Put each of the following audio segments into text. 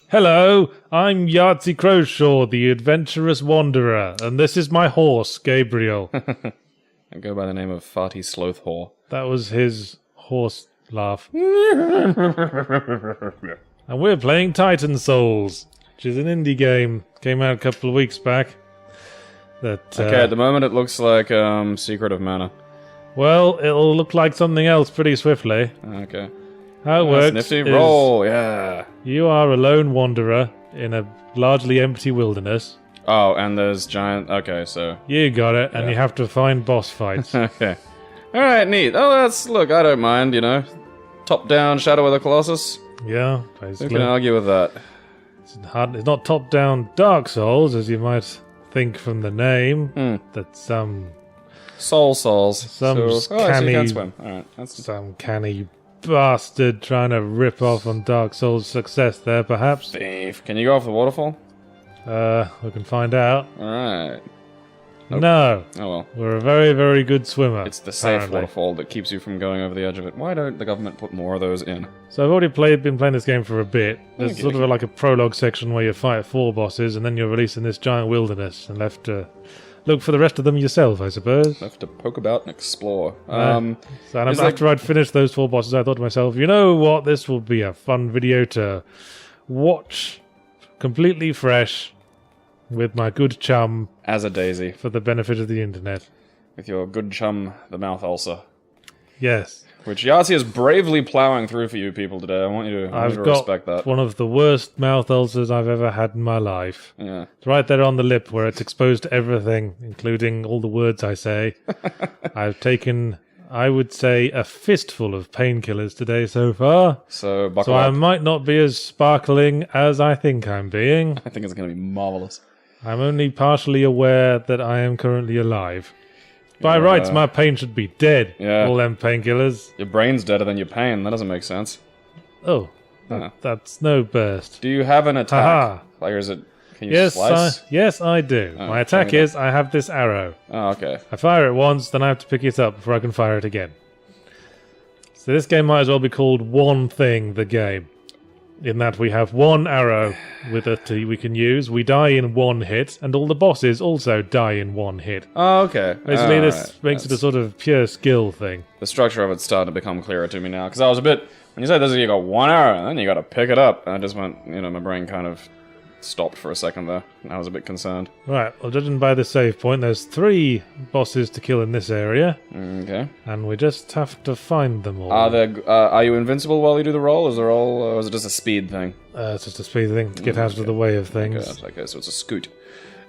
Hello, I'm Yahtzee Crowshaw, the adventurous wanderer, and this is my horse, Gabriel. I go by the name of Farty Slothwhore. That was his horse laugh. And we're playing Titan Souls, which is an indie game. Came out a couple of weeks back. Okay, at the moment it looks like Secret of Mana. Well, it'll look like something else pretty swiftly. Okay. How it works nifty. is Roll, yeah. you are a lone wanderer in a largely empty wilderness. Oh, and there's giant... Okay, so... You got it, and Yeah. you have to find boss fights. Okay. Alright, neat. Oh, that's... Look, I don't mind, you know. Top-down Shadow of the Colossus. Yeah, Who basically. can argue with that? It's not top-down Dark Souls, as you might think from the name. That's Souls. Some so you canny- can swim. Alright, that's... some canny bastard trying to rip off on Dark Souls' success there, perhaps. Thief. Can you go off the waterfall? We can find out. Alright. Nope. No, Oh well. we're a very, very good swimmer. It's the safe apparently. waterfall that keeps you from going over the edge of it. Why don't the government put more of those in? So I've already been playing this game for a bit. There's Okay, sort of like a prologue section where you fight 4 bosses, and then you're released in this giant wilderness and left to look for the rest of them yourself, I suppose. Have to poke about and explore. So is after I'd finished those 4 bosses, I thought to myself, you know what, this will be a fun video to watch completely fresh with my good chum as a daisy. for the benefit of the internet. With your good chum, the mouth ulcer. Yes. Which Yahtzee is bravely plowing through for you people today. I want you to, I've got respect that. one of the worst mouth ulcers I've ever had in my life. Yeah. It's right there on the lip where it's exposed to everything, including all the words I say. I've taken, I would say, a fistful of painkillers today so far. So, buckle So I up. might not be as sparkling as I think I'm being. I think it's going to be marvelous. I'm only partially aware that I am currently alive. By rights, my pain should be dead. Yeah. All them painkillers. Your brain's deader than your pain. That doesn't make sense. Oh, Huh. that's no burst. Do you have an attack? Haha. Like, or is it... Can you Yes, slice? yes, I do. Oh, My attack fair is I have this arrow. Oh, okay. I fire it once, then I have to pick it up before I can fire it again. So this game might as well be called One Thing, the game. In that we have one arrow with it we can use, we die in one hit, and all the bosses also die in one hit. Oh, okay. Basically, this Alright. makes it a That's- sort of pure skill thing. The structure of it's starting to become clearer to me now. Because I was a bit... When you said this, you got one arrow, and then you got to pick it up. And I just went... You know, my brain kind of stopped for a second there. And I was a bit concerned. Right, well, judging by the save point, there's 3 bosses to kill in this area, Okay. and we just have to find them all. Are you invincible while you do the roll? Is the roll, or is it just a speed thing? It's just a speed thing to get out of the way of things. Okay, so it's a scoot.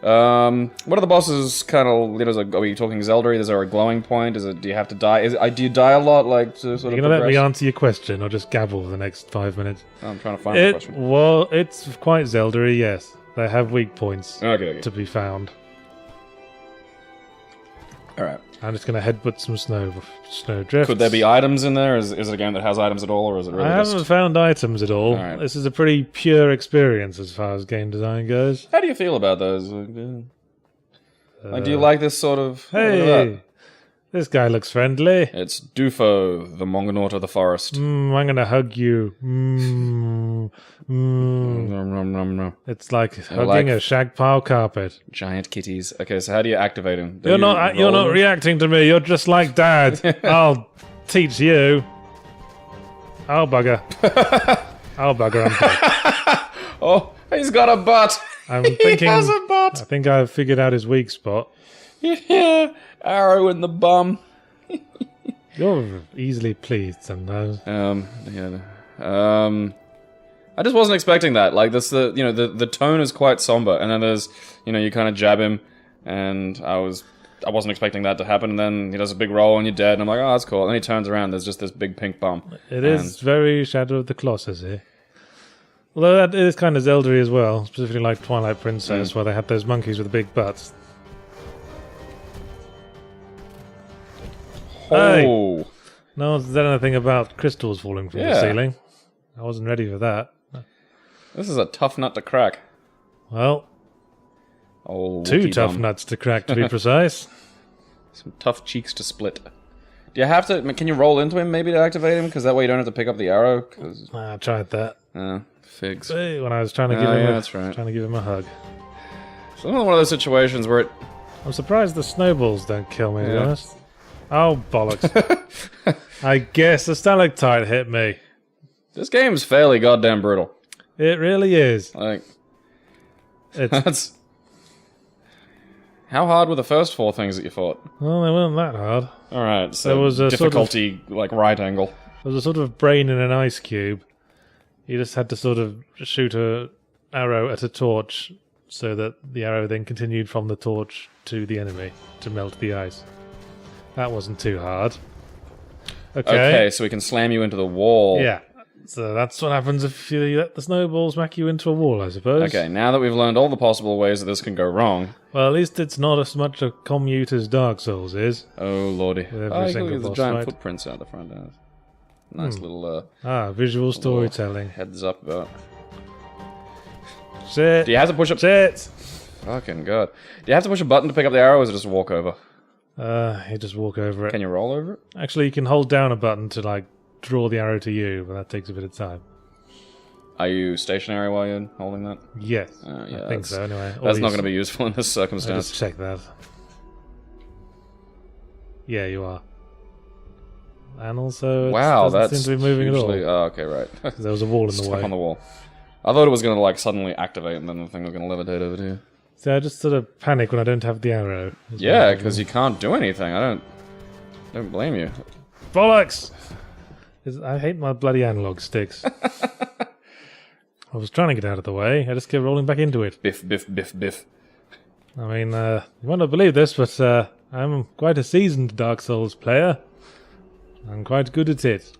What are the bosses kind of? You know, are we talking Zelda? Is there a glowing point? Is it? Do you have to die? Do you die a lot? Like to sort You're of going to let me progress? answer your question, or just gabble for the next 5 minutes? I'm trying to find the question. Well, it's quite Zelda-y, yes. They have weak points Okay. to be found. All right. I'm just going to headbutt some snow drifts. Could there be items in there? Is it a game that has items at all, or is it really I haven't just? found items at all. Alright. This is a pretty pure experience as far as game design goes. How do you feel about those? Like, do you like this sort of? Look at that. Hey, this guy looks friendly. It's Dufo, the Mongonaut of the forest. I'm going to hug you. Nom, nom, nom, nom. It's like hugging like- a shag pile carpet. Giant kitties. Okay, so how do you activate him? Do You're you not roll him? reacting to me. You're just like Dad. I'll teach you. I'll bugger. I'll bugger. Oh, he's got a butt. I'm He thinking. has a butt. I think I've figured out his weak spot. Yeah, arrow in the bum. You're easily pleased sometimes. Yeah. I just wasn't expecting that. Like this, the tone is quite somber, and then there's, you kind of jab him, and I wasn't expecting that to happen. And then he does a big roll, and you're dead. And I'm like, oh, that's cool. And then he turns around. There's just this big pink bum. It is very Shadow of the Colossus here. Although that is kind of Zelda-y as well, specifically like Twilight Princess, where they had those monkeys with the big butts. Oh, No one's said anything about crystals falling from the Yeah. ceiling. I wasn't ready for that. this is a tough nut to crack. Well, Oh, 2 Wookiee tough bum. nuts to crack, to be precise. Some tough cheeks to split. Do you have to? Can you roll into him maybe to activate him? Because that way you don't have to pick up the arrow. Because I tried that. Figs. Hey, when I was trying to give trying to give him a hug. It's another one of those situations where it... I'm surprised the snowballs don't kill me, to be honest. Oh, bollocks. I guess the stalactite hit me. This game's fairly goddamn brutal. It really is. Like... That's... How hard were the first 4 things that you fought? Well, they weren't that hard. Alright, so there was a difficulty, sort of, like, right angle. There was a sort of brain in an ice cube. You just had to sort of shoot an arrow at a torch so that the arrow then continued from the torch to the enemy to melt the ice. That wasn't too hard. Okay, so we can slam you into the wall. Yeah. So that's what happens if you let the snowballs smack you into a wall, I suppose. Okay, now that we've learned all the possible ways that this can go wrong... Well, at least it's not as much a commute as Dark Souls is. Oh, lordy. Every single look at the boss giant fight. footprints out the front. Nice little... visual storytelling. Heads up about... Sit. Do you have to push up... Sit. Fucking god. Do you have to push a button to pick up the arrow, or is it just walk over? You just walk over it. Can you roll over it? Actually, you can hold down a button to, like, draw the arrow to you, but that takes a bit of time. Are you stationary while you're holding that? Yes. Yeah, I think so, anyway. That's not going to be useful in this circumstance. Just check that. Yeah, you are. And also, it doesn't seem to be moving usually, at all. Oh, okay, right. There was a wall in the Stuck way. on the wall. I thought it was going to, like, suddenly activate, and then the thing was going to levitate over to you. So I just sort of panic when I don't have the arrow. Yeah, because you can't do anything. I don't blame you. Bollocks! I hate my bloody analog sticks. I was trying to get out of the way. I just kept rolling back into it. Biff, biff, biff, biff. I mean, you might not believe this, but I'm quite a seasoned Dark Souls player. I'm quite good at it.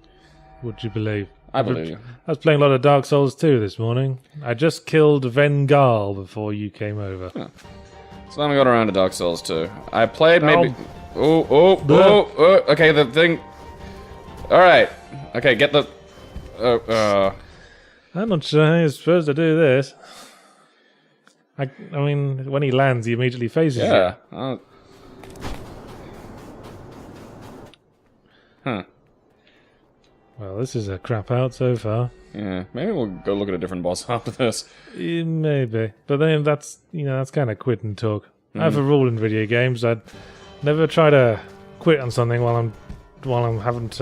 Would you believe? I believe you. I was playing a lot of Dark Souls 2 this morning. I just killed Vengal before you came over. Huh. So then we got around to Dark Souls 2. I played maybe... Oh, okay, the thing... Alright. Okay, get the... I'm not sure how you're supposed to do this. I mean, when he lands, he immediately faces you. Yeah. Huh. Well, this is a crap out so far. Yeah, maybe we'll go look at a different boss after this. Maybe. But then that's kind of quit and talk. I have a rule in video games. I'd never try to quit on something while I haven't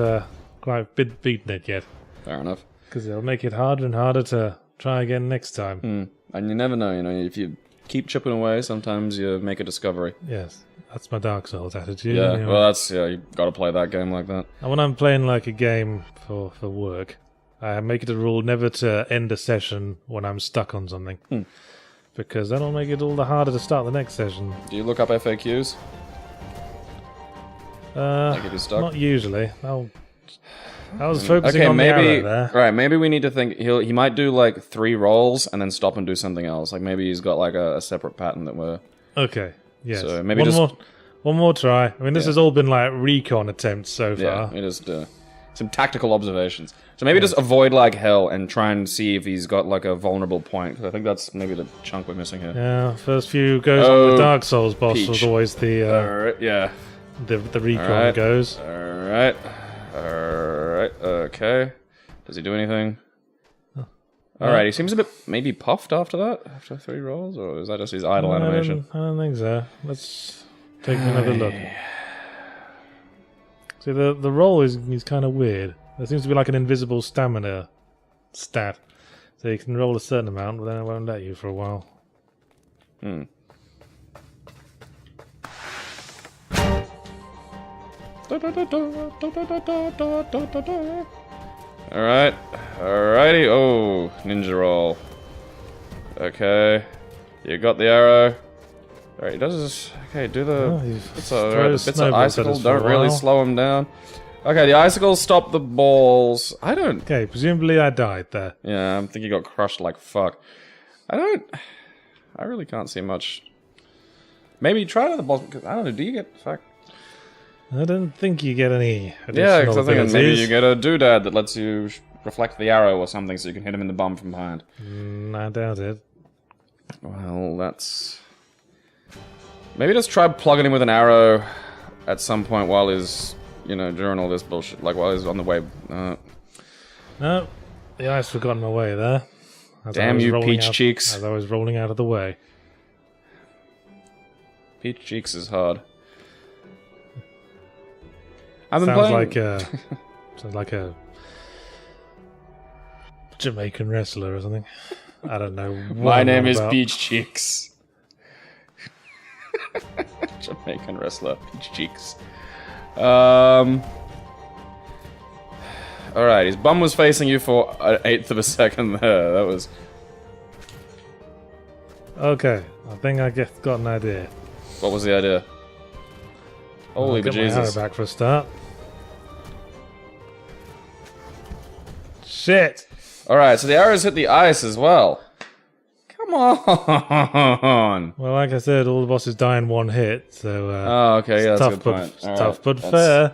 quite beaten it yet. Fair enough. Because it'll make it harder and harder to try again next time. And you never know, if you keep chipping away, sometimes you make a discovery. Yes, that's my Dark Souls attitude. Yeah, anyway. well, you've got to play that game like that. And when I'm playing like a game for work, I make it a rule never to end a session when I'm stuck on something. Because that'll make it all the harder to start the next session. Do you look up FAQs? Like if you're stuck? Not usually. I was focusing on the arrow there. Right, maybe we need to think... He might do, like, 3 rolls and then stop and do something else. Like, maybe he's got, like, a separate pattern that we're... Okay, yes. So maybe one more try. I mean, this has all been, like, recon attempts so far. Yeah, it is some tactical observations. So maybe just avoid, like, hell and try and see if he's got, like, a vulnerable point. 'Cause I think that's maybe the chunk we're missing here. Yeah, first few goes on the Dark Souls boss was always the... Alright, yeah. The recon goes. Alright, okay. Does he do anything? Alright, he seems a bit maybe puffed after that? After 3 rolls? Or is that just his idle animation? I don't think so. Let's take another look. See, the roll is kind of weird. There seems to be like an invisible stamina stat. So you can roll a certain amount, but then it won't let you for a while. Alright. Alrighty. Oh, ninja roll. Okay. You got the arrow. Alright, he does this. Okay, do the... the bits of icicles don't really slow him down. Okay, the icicles stop the balls. I don't... Okay, presumably I died there. Yeah, I think you got crushed like fuck. I really can't see much. Maybe try to the boss, because I don't know, do you get... Fuck. I don't think you get any additional Yeah, because I think abilities. maybe you get a doodad that lets you reflect the arrow or something so you can hit him in the bum from behind. I doubt it. Well, that's... Maybe just try plugging him with an arrow at some point while he's, during all this bullshit, like while he's on the way. No. The ice got in my way there. Damn you, Peach Cheeks. As I was rolling out of the way. Peach Cheeks is hard. I've been Sounds playing... sounds like a Jamaican wrestler or something. I don't know. My name is Peach Cheeks. Jamaican wrestler, Peach Cheeks. Alright, his bum was facing you for an eighth of a second there. That was... Okay, I think I got an idea. What was the idea? Holy I'll get my arrow bejesus. back for a start. Shit! Alright, so the arrows hit the ice as well. Come on! Well, like I said, all the bosses die in one hit, so... Oh, okay, yeah, that's a good point. Alright, tough but fair.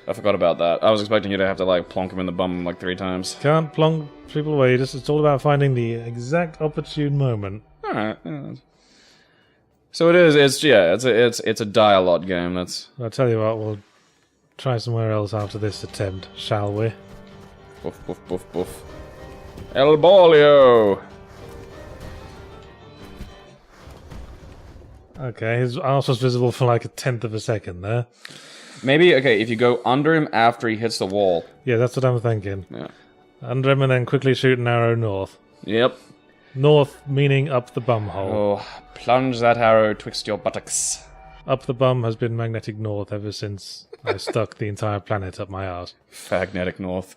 I forgot about that. I was expecting you to have to, like, plonk him in the bum like 3 times. Can't plonk people away, it's all about finding the exact opportune moment. Alright, yeah. So it is, it's a dialogue game, that's... I'll tell you what, we'll try somewhere else after this attempt, shall we? Boof, boof, boof, boof. El Bolio! Okay, his arse was visible for like a tenth of a second there. Maybe, okay, if you go under him after he hits the wall. Yeah, that's what I'm thinking. Yeah. Under him and then quickly shoot an arrow north. Yep. North meaning up the bum hole. Oh, plunge that arrow twixt your buttocks. Up the bum has been magnetic north ever since I stuck the entire planet up my arse. Fagnetic north.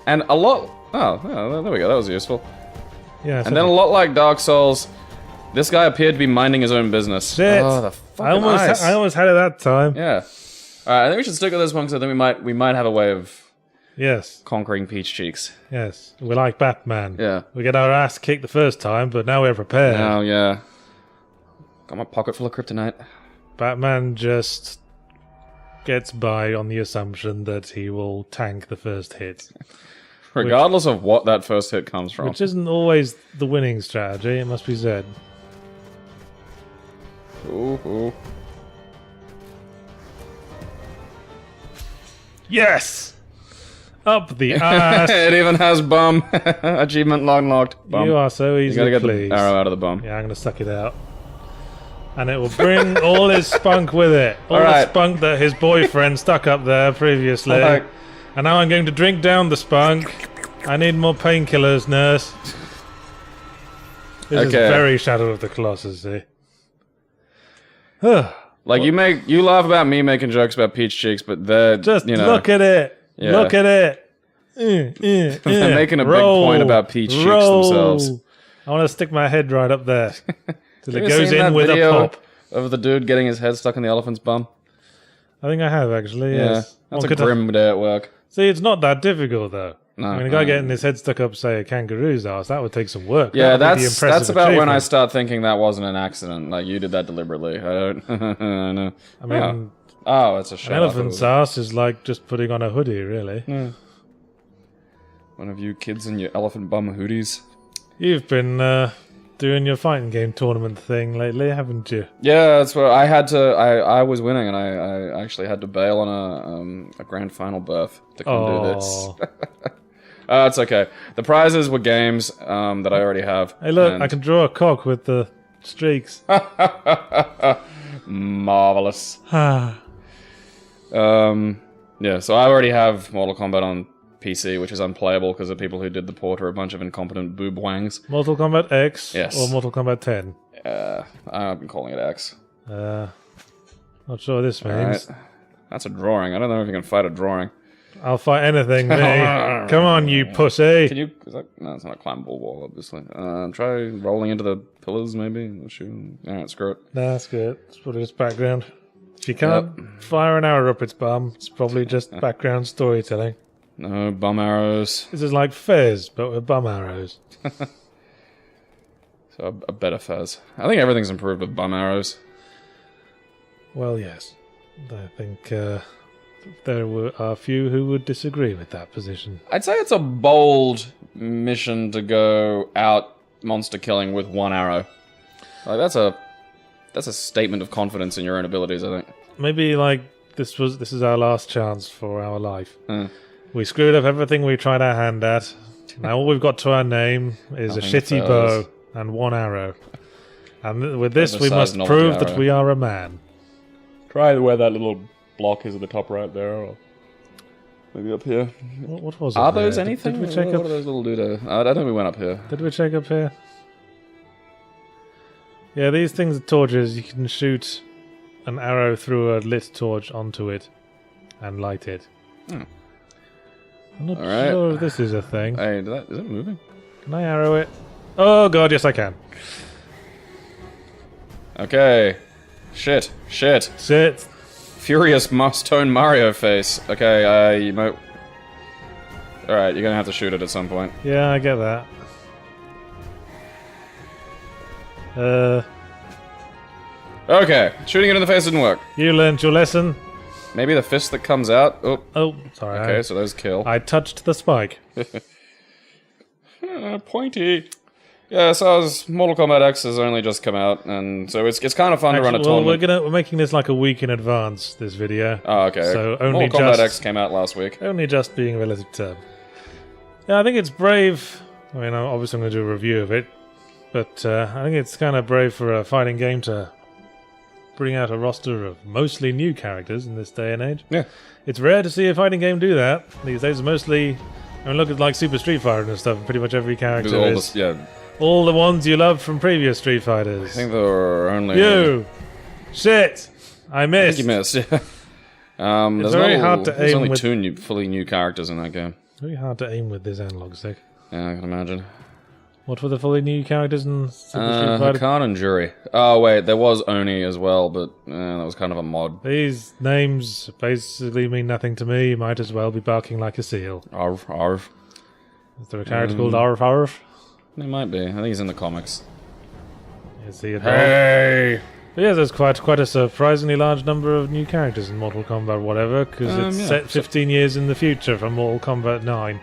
And a lot... Oh, there we go, that was useful. Yeah, And then a lot like Dark Souls, this guy appeared to be minding his own business. Shit! Oh, the fucking ice. I almost had it that time. Yeah. Alright, I think we should stick with this one because I think we might have a way of Yes. conquering Peach Cheeks. Yes. We're like Batman. Yeah. We get our ass kicked the first time, but now we're prepared. Oh, yeah. Got my pocket full of kryptonite. Batman just gets by on the assumption that he will tank the first hit. Regardless of what that first hit comes from. Which isn't always the winning strategy, it must be said. Ooh, ooh. Yes! Up the ass! It even has bum. Achievement unlocked. Bum. You are so You easily gotta get pleased. the arrow out of the bum. Yeah, I'm gonna suck it out. And it will bring all his spunk with it. All Alright. the spunk that his boyfriend stuck up there previously. Alright. And now I'm going to drink down the spunk. I need more painkillers, nurse. This is Okay. very Shadow of the Colossus, see? Like, you laugh about me making jokes about Peach Cheeks, but they're, Just you know... look at it. Yeah. Look at it. They're making a big point about Peach Cheeks themselves. I want to stick my head right up there. Till it Have you goes seen in that with a video pop. of the dude getting his head stuck in the elephant's bum? I think I have, actually, Yeah. yes. That's One a could- grim day at work. See, it's not that difficult, though. No, I mean, a guy getting his head stuck up, say, a kangaroo's ass, that would take some work. Yeah, That would be the that's impressive about when I achievement. start thinking that wasn't an accident. Like, you did that deliberately. I don't... no. I mean, Oh, it's a an shame. elephant's ass is like just putting on a hoodie, really. One of you kids in your elephant bum hoodies. You've been doing your fighting game tournament thing lately, haven't you? Yeah, that's where I had to... I was winning, and I actually had to bail on a grand final berth to come do this. Oh. It's okay. The prizes were games that I already have. Hey, look, and- I can draw a cock with the streaks. Marvelous. Ah. Yeah, so I already have Mortal Kombat on PC, which is unplayable because the people who did the port are a bunch of incompetent boob wangs. Mortal Kombat X Yes. or Mortal Kombat 10? I've been calling it X. Not sure what this means. Alright. That's a drawing. I don't know if you can fight a drawing. I'll fight anything, me. Come on, you pussy. Can you... No, it's not a climbable wall, obviously. Try rolling into the pillars, maybe? Alright, screw it. Nah, that's good. It's probably just background. If you can't fire an arrow up its bum, it's probably just background storytelling. No bum arrows. This is like Fez, but with bum arrows. So a better Fez. I think everything's improved with bum arrows. Well, yes. I think there are a few who would disagree with that position. I'd say it's a bold mission to go out monster killing with one arrow. Like that's a statement of confidence in your own abilities, I think. Maybe, like, this is our last chance for our life. We screwed up everything we tried our hand at. Now all we've got to our name is a shitty bow and one arrow. And with this, we must prove that we are a man. Try where that little block is at the top right there, or maybe up here. What was it? Are those anything? Did we check what are those little doodah? I don't think we went up here. Did we check up here? Yeah, these things are torches. You can shoot an arrow through a lit torch onto it and light it. I'm not sure if this is a thing. Hey, is it moving? Can I arrow it? Oh god, yes I can. Okay. Shit. Sit. Furious Stone Mario face. Okay, you might... Alright, you're gonna have to shoot it at some point. Yeah, I get that. Okay, shooting it in the face didn't work. You learned your lesson. Maybe the fist that comes out. Oh, sorry. Okay, so those kill. I touched the spike. Pointy. Yeah, so Mortal Kombat X has only just come out, and so it's kind of fun to run a tournament. We're making this like a week in advance. This video. Oh, okay. So only Mortal Kombat X came out last week. Only just being a relative term. Yeah, I think it's brave. I mean, obviously I'm going to do a review of it, but I think it's kind of brave for a fighting game to bring out a roster of mostly new characters in this day and age. Yeah. It's rare to see a fighting game do that. These days, mostly... I mean, look at like Super Street Fighter and stuff. Pretty much every character is... All the ones you loved from previous Street Fighters. I think there were only... You! Shit! I missed. I think you missed, yeah. It's very hard to aim There's only with... two fully new characters in that game. Very hard to aim with this analog stick. Yeah, I can imagine. What were the fully new characters in Super Street Fighter? Hakan and Jury. Oh, wait, there was Oni as well, but that was kind of a mod. These names basically mean nothing to me. You might as well be barking like a seal. Arf, arf. Is there a character called Arf Arf? It might be. I think he's in the comics. Is he a dog? Hey! But yeah, there's quite a surprisingly large number of new characters in Mortal Kombat whatever, because it's set 15 years in the future from Mortal Kombat 9.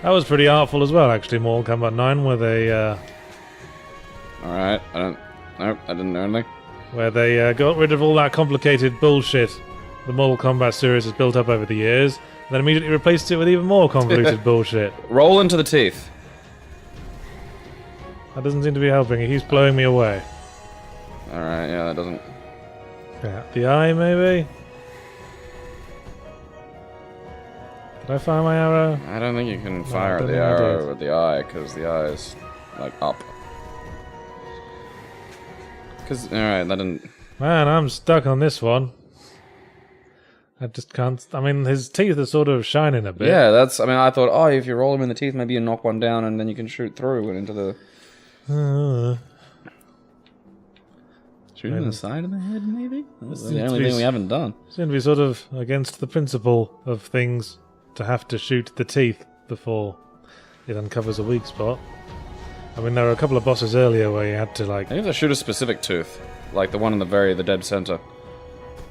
That was pretty artful as well, actually, Mortal Kombat 9, where they... Alright, Nope, I didn't know anything. Where they got rid of all that complicated bullshit the Mortal Kombat series has built up over the years, and then immediately replaced it with even more convoluted bullshit. Roll into the teeth. That doesn't seem to be helping. He keeps blowing me away. Alright, yeah, that doesn't... Yeah, the eye, maybe? Did I fire my arrow? I don't think you can fire the arrow at the eye, because the eye is, like, up. Alright, that didn't... Man, I'm stuck on this one. I just can't... I mean, his teeth are sort of shining a bit. Yeah, that's... I mean, I thought, oh, if you roll him in the teeth, maybe you knock one down, and then you can shoot through and into the... Shoot him in the side of the head, maybe? That's the only thing we haven't done. Seems to be sort of against the principle of things to have to shoot the teeth before it uncovers a weak spot. I mean, there were a couple of bosses earlier where you had to, like... I think they shoot a specific tooth. Like the one in the dead center.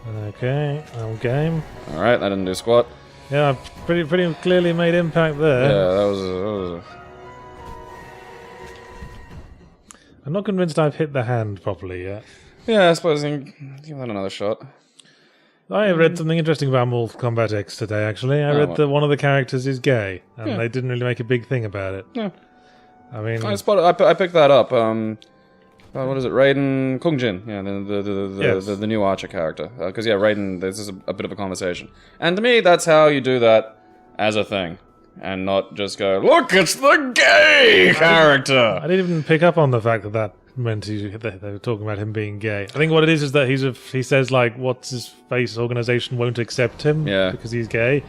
Okay, I'm game. Alright, that didn't do squat. Yeah, pretty clearly made impact there. Yeah, that was I'm not convinced I've hit the hand properly yet. Yeah, I suppose you can give that another shot. I read something interesting about Mortal Kombat X today, actually. I read that one of the characters is gay, and they didn't really make a big thing about it. Yeah. I mean... I picked that up. What is it? Raiden Kungjin. Yeah, the new Archer character. Because, Raiden, this is a bit of a conversation. And to me, that's how you do that as a thing. And not just go, look, it's the gay character! I didn't even pick up on the fact that meant they were talking about him being gay. I think what it is that he says, like, what's his face organization won't accept him because he's gay.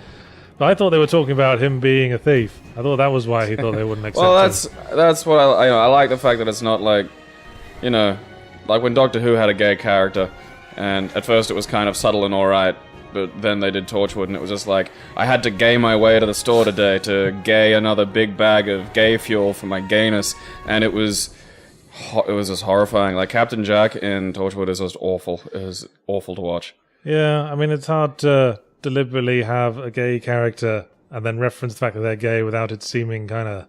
But I thought they were talking about him being a thief. I thought that was why he thought they wouldn't accept him. That's what I like the fact that it's not like, like when Doctor Who had a gay character, and at first it was kind of subtle and alright, but then they did Torchwood and it was just like, I had to gay my way to the store today to gay another big bag of gay fuel for my gayness, and it was just horrifying. Like, Captain Jack in Torchwood is just awful. It was awful to watch. Yeah, I mean, it's hard to deliberately have a gay character and then reference the fact that they're gay without it seeming kind of...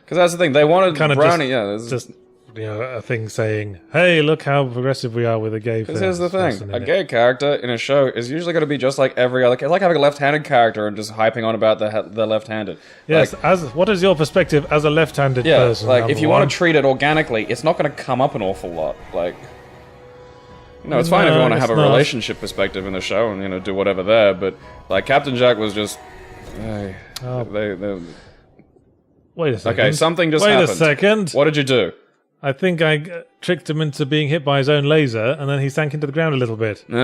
Because that's the thing, they wanted Brownie, just a thing saying, "Hey, look how progressive we are with a gay." Because here's the thing: a gay character in a show is usually going to be just like every other. It's like having a left-handed character and just hyping on about the left-handed. Yes. Like, what is your perspective as a left-handed person? Like if you want to treat it organically, it's not going to come up an awful lot. Like, it's fine if you want to have a relationship perspective in the show and do whatever there. But like Captain Jack was just. Wait a second. Okay, something just happened. Wait a second. What did you do? I think I tricked him into being hit by his own laser, and then he sank into the ground a little bit. And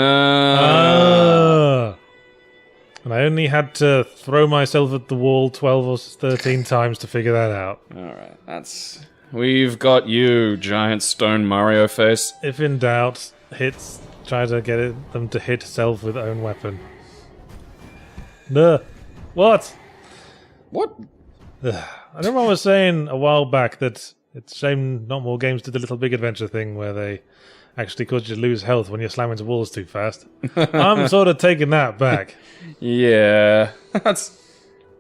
I only had to throw myself at the wall 12 or 13 times to figure that out. Alright, we've got you, giant stone Mario face. If in doubt, try to get them to hit self with own weapon. What? What? I remember I was saying a while back that it's a shame not more games did the Little Big Adventure thing where they actually cause you to lose health when you're slamming into walls too fast. I'm sort of taking that back. Yeah,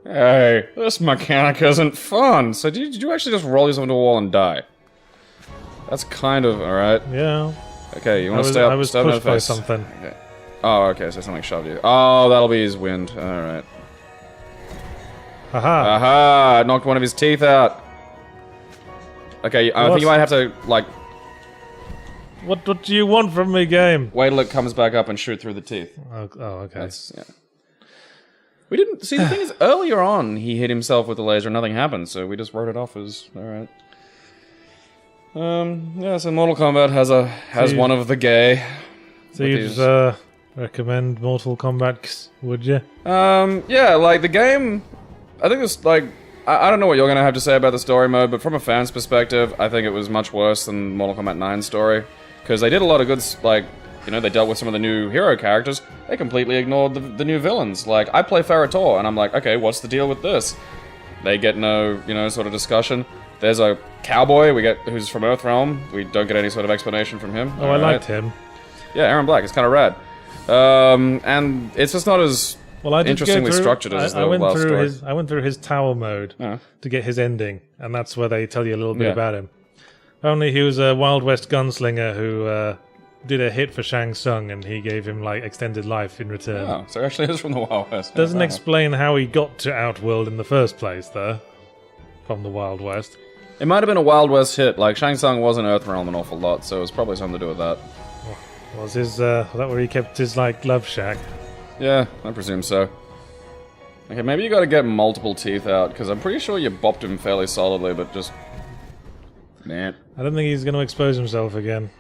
Hey, this mechanic isn't fun. So did you actually just roll yourself into a wall and die? That's kind of alright. Yeah. Okay, you want to stay up? I was pushed by something. Okay. Oh, okay, so something shoved you. Oh, that'll be his wind. Alright. Aha! Aha! Knocked one of his teeth out. Okay, I think you might have to, like... What do you want from me, game? Wait till it comes back up and shoot through the teeth. Oh, okay. Yeah. We didn't... See, the thing is, earlier on, he hit himself with the laser and nothing happened, so we just wrote it off as... Alright. Yeah, so Mortal Kombat has one of the gay. So you'd recommend Mortal Kombat, would you? Yeah, like, the game... I think it's, like... I don't know what you're going to have to say about the story mode, but from a fan's perspective, I think it was much worse than Mortal Kombat 9's story. Because they did a lot of good, like, they dealt with some of the new hero characters. They completely ignored the new villains. Like, I play Ferritor, and I'm like, okay, what's the deal with this? They get no, sort of discussion. There's a cowboy who's from Earthrealm. We don't get any sort of explanation from him. Oh, I liked him. Yeah, Aaron Black. It's kind of rad. And it's just not as... interestingly structured as the last story. I went through his tower mode to get his ending, and that's where they tell you a little bit about him. Only he was a Wild West gunslinger who did a hit for Shang Tsung, and he gave him like extended life in return. Oh, so he actually is from the Wild West. Doesn't explain how he got to Outworld in the first place, though. From the Wild West. It might have been a Wild West hit. Like Shang Tsung was in Earthrealm an awful lot, so it was probably something to do with that. Was that where he kept his like love shack? Yeah, I presume so. Okay, maybe you gotta get multiple teeth out, because I'm pretty sure you bopped him fairly solidly, but just... Nah. I don't think he's going to expose himself again.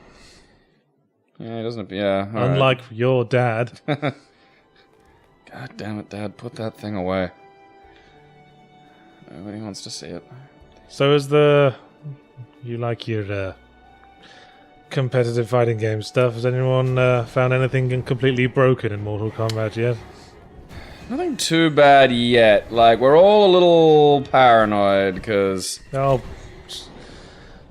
Yeah, he doesn't... Yeah, Unlike your dad. God damn it, Dad, put that thing away. Nobody wants to see it. So is you like your competitive fighting game stuff? Has anyone found anything completely broken in Mortal Kombat yet? Nothing too bad yet. Like, we're all a little paranoid, because... Oh...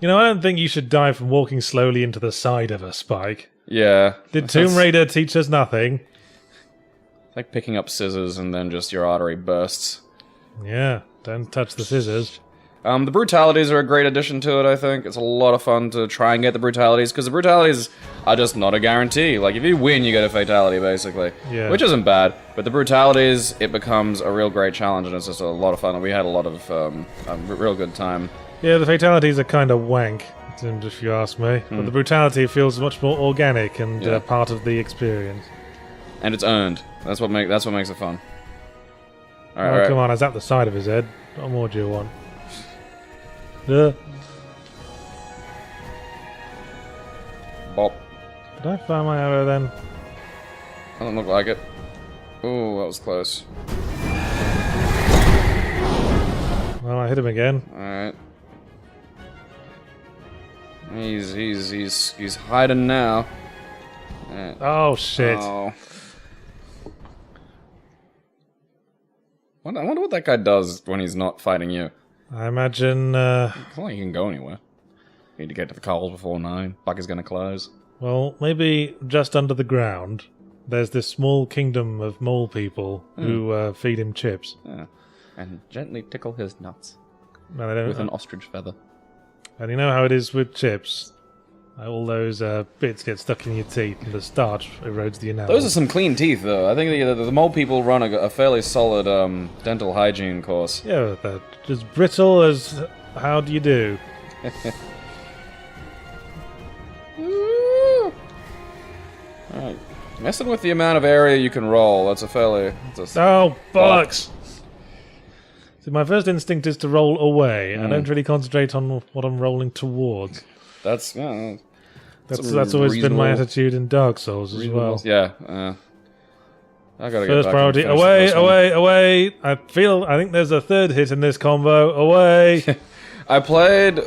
I don't think you should die from walking slowly into the side of a spike. Yeah. Did Tomb Raider teach us nothing? It's like picking up scissors and then just your artery bursts. Yeah, don't touch the scissors. The brutalities are a great addition to it, I think. It's a lot of fun to try and get the brutalities, because the brutalities are just not a guarantee. Like, if you win, you get a fatality, basically. Yeah. Which isn't bad, but the brutalities, it becomes a real great challenge, and it's just a lot of fun, and we had a lot of, a real good time. Yeah, the fatalities are kind of wank, if you ask me. But the brutality feels much more organic and part of the experience. And it's earned. That's what makes it fun. Alright, come on, I zapped the side of his head. What more do you want? Bop. Did I fire my arrow then? Doesn't look like it. Ooh, that was close. Well, I hit him again. Alright. He's hiding now. Oh, shit. Oh. I wonder what that guy does when he's not fighting you. I imagine, It's not like you can go anywhere. You need to get to the coals before 9. Buck gonna close. well, maybe just under the ground, there's this small kingdom of mole people who feed him chips. Yeah. And gently tickle his nuts. No, they don't. With an ostrich feather. And you know how it is with chips. All those bits get stuck in your teeth, and the starch erodes the enamel. Those are some clean teeth, though. I think the mole people run a fairly solid dental hygiene course. Yeah, they're as brittle as... How do you do? Alright. Messing with the amount of area you can roll, that's a fairly... Oh, bollocks! See, my first instinct is to roll away. I don't really concentrate on what I'm rolling towards. That's, yeah... That's always been my attitude in Dark Souls as well. Yeah, I gotta First get back priority, and finish the away, first one. away! I think there's a third hit in this combo. Away! I played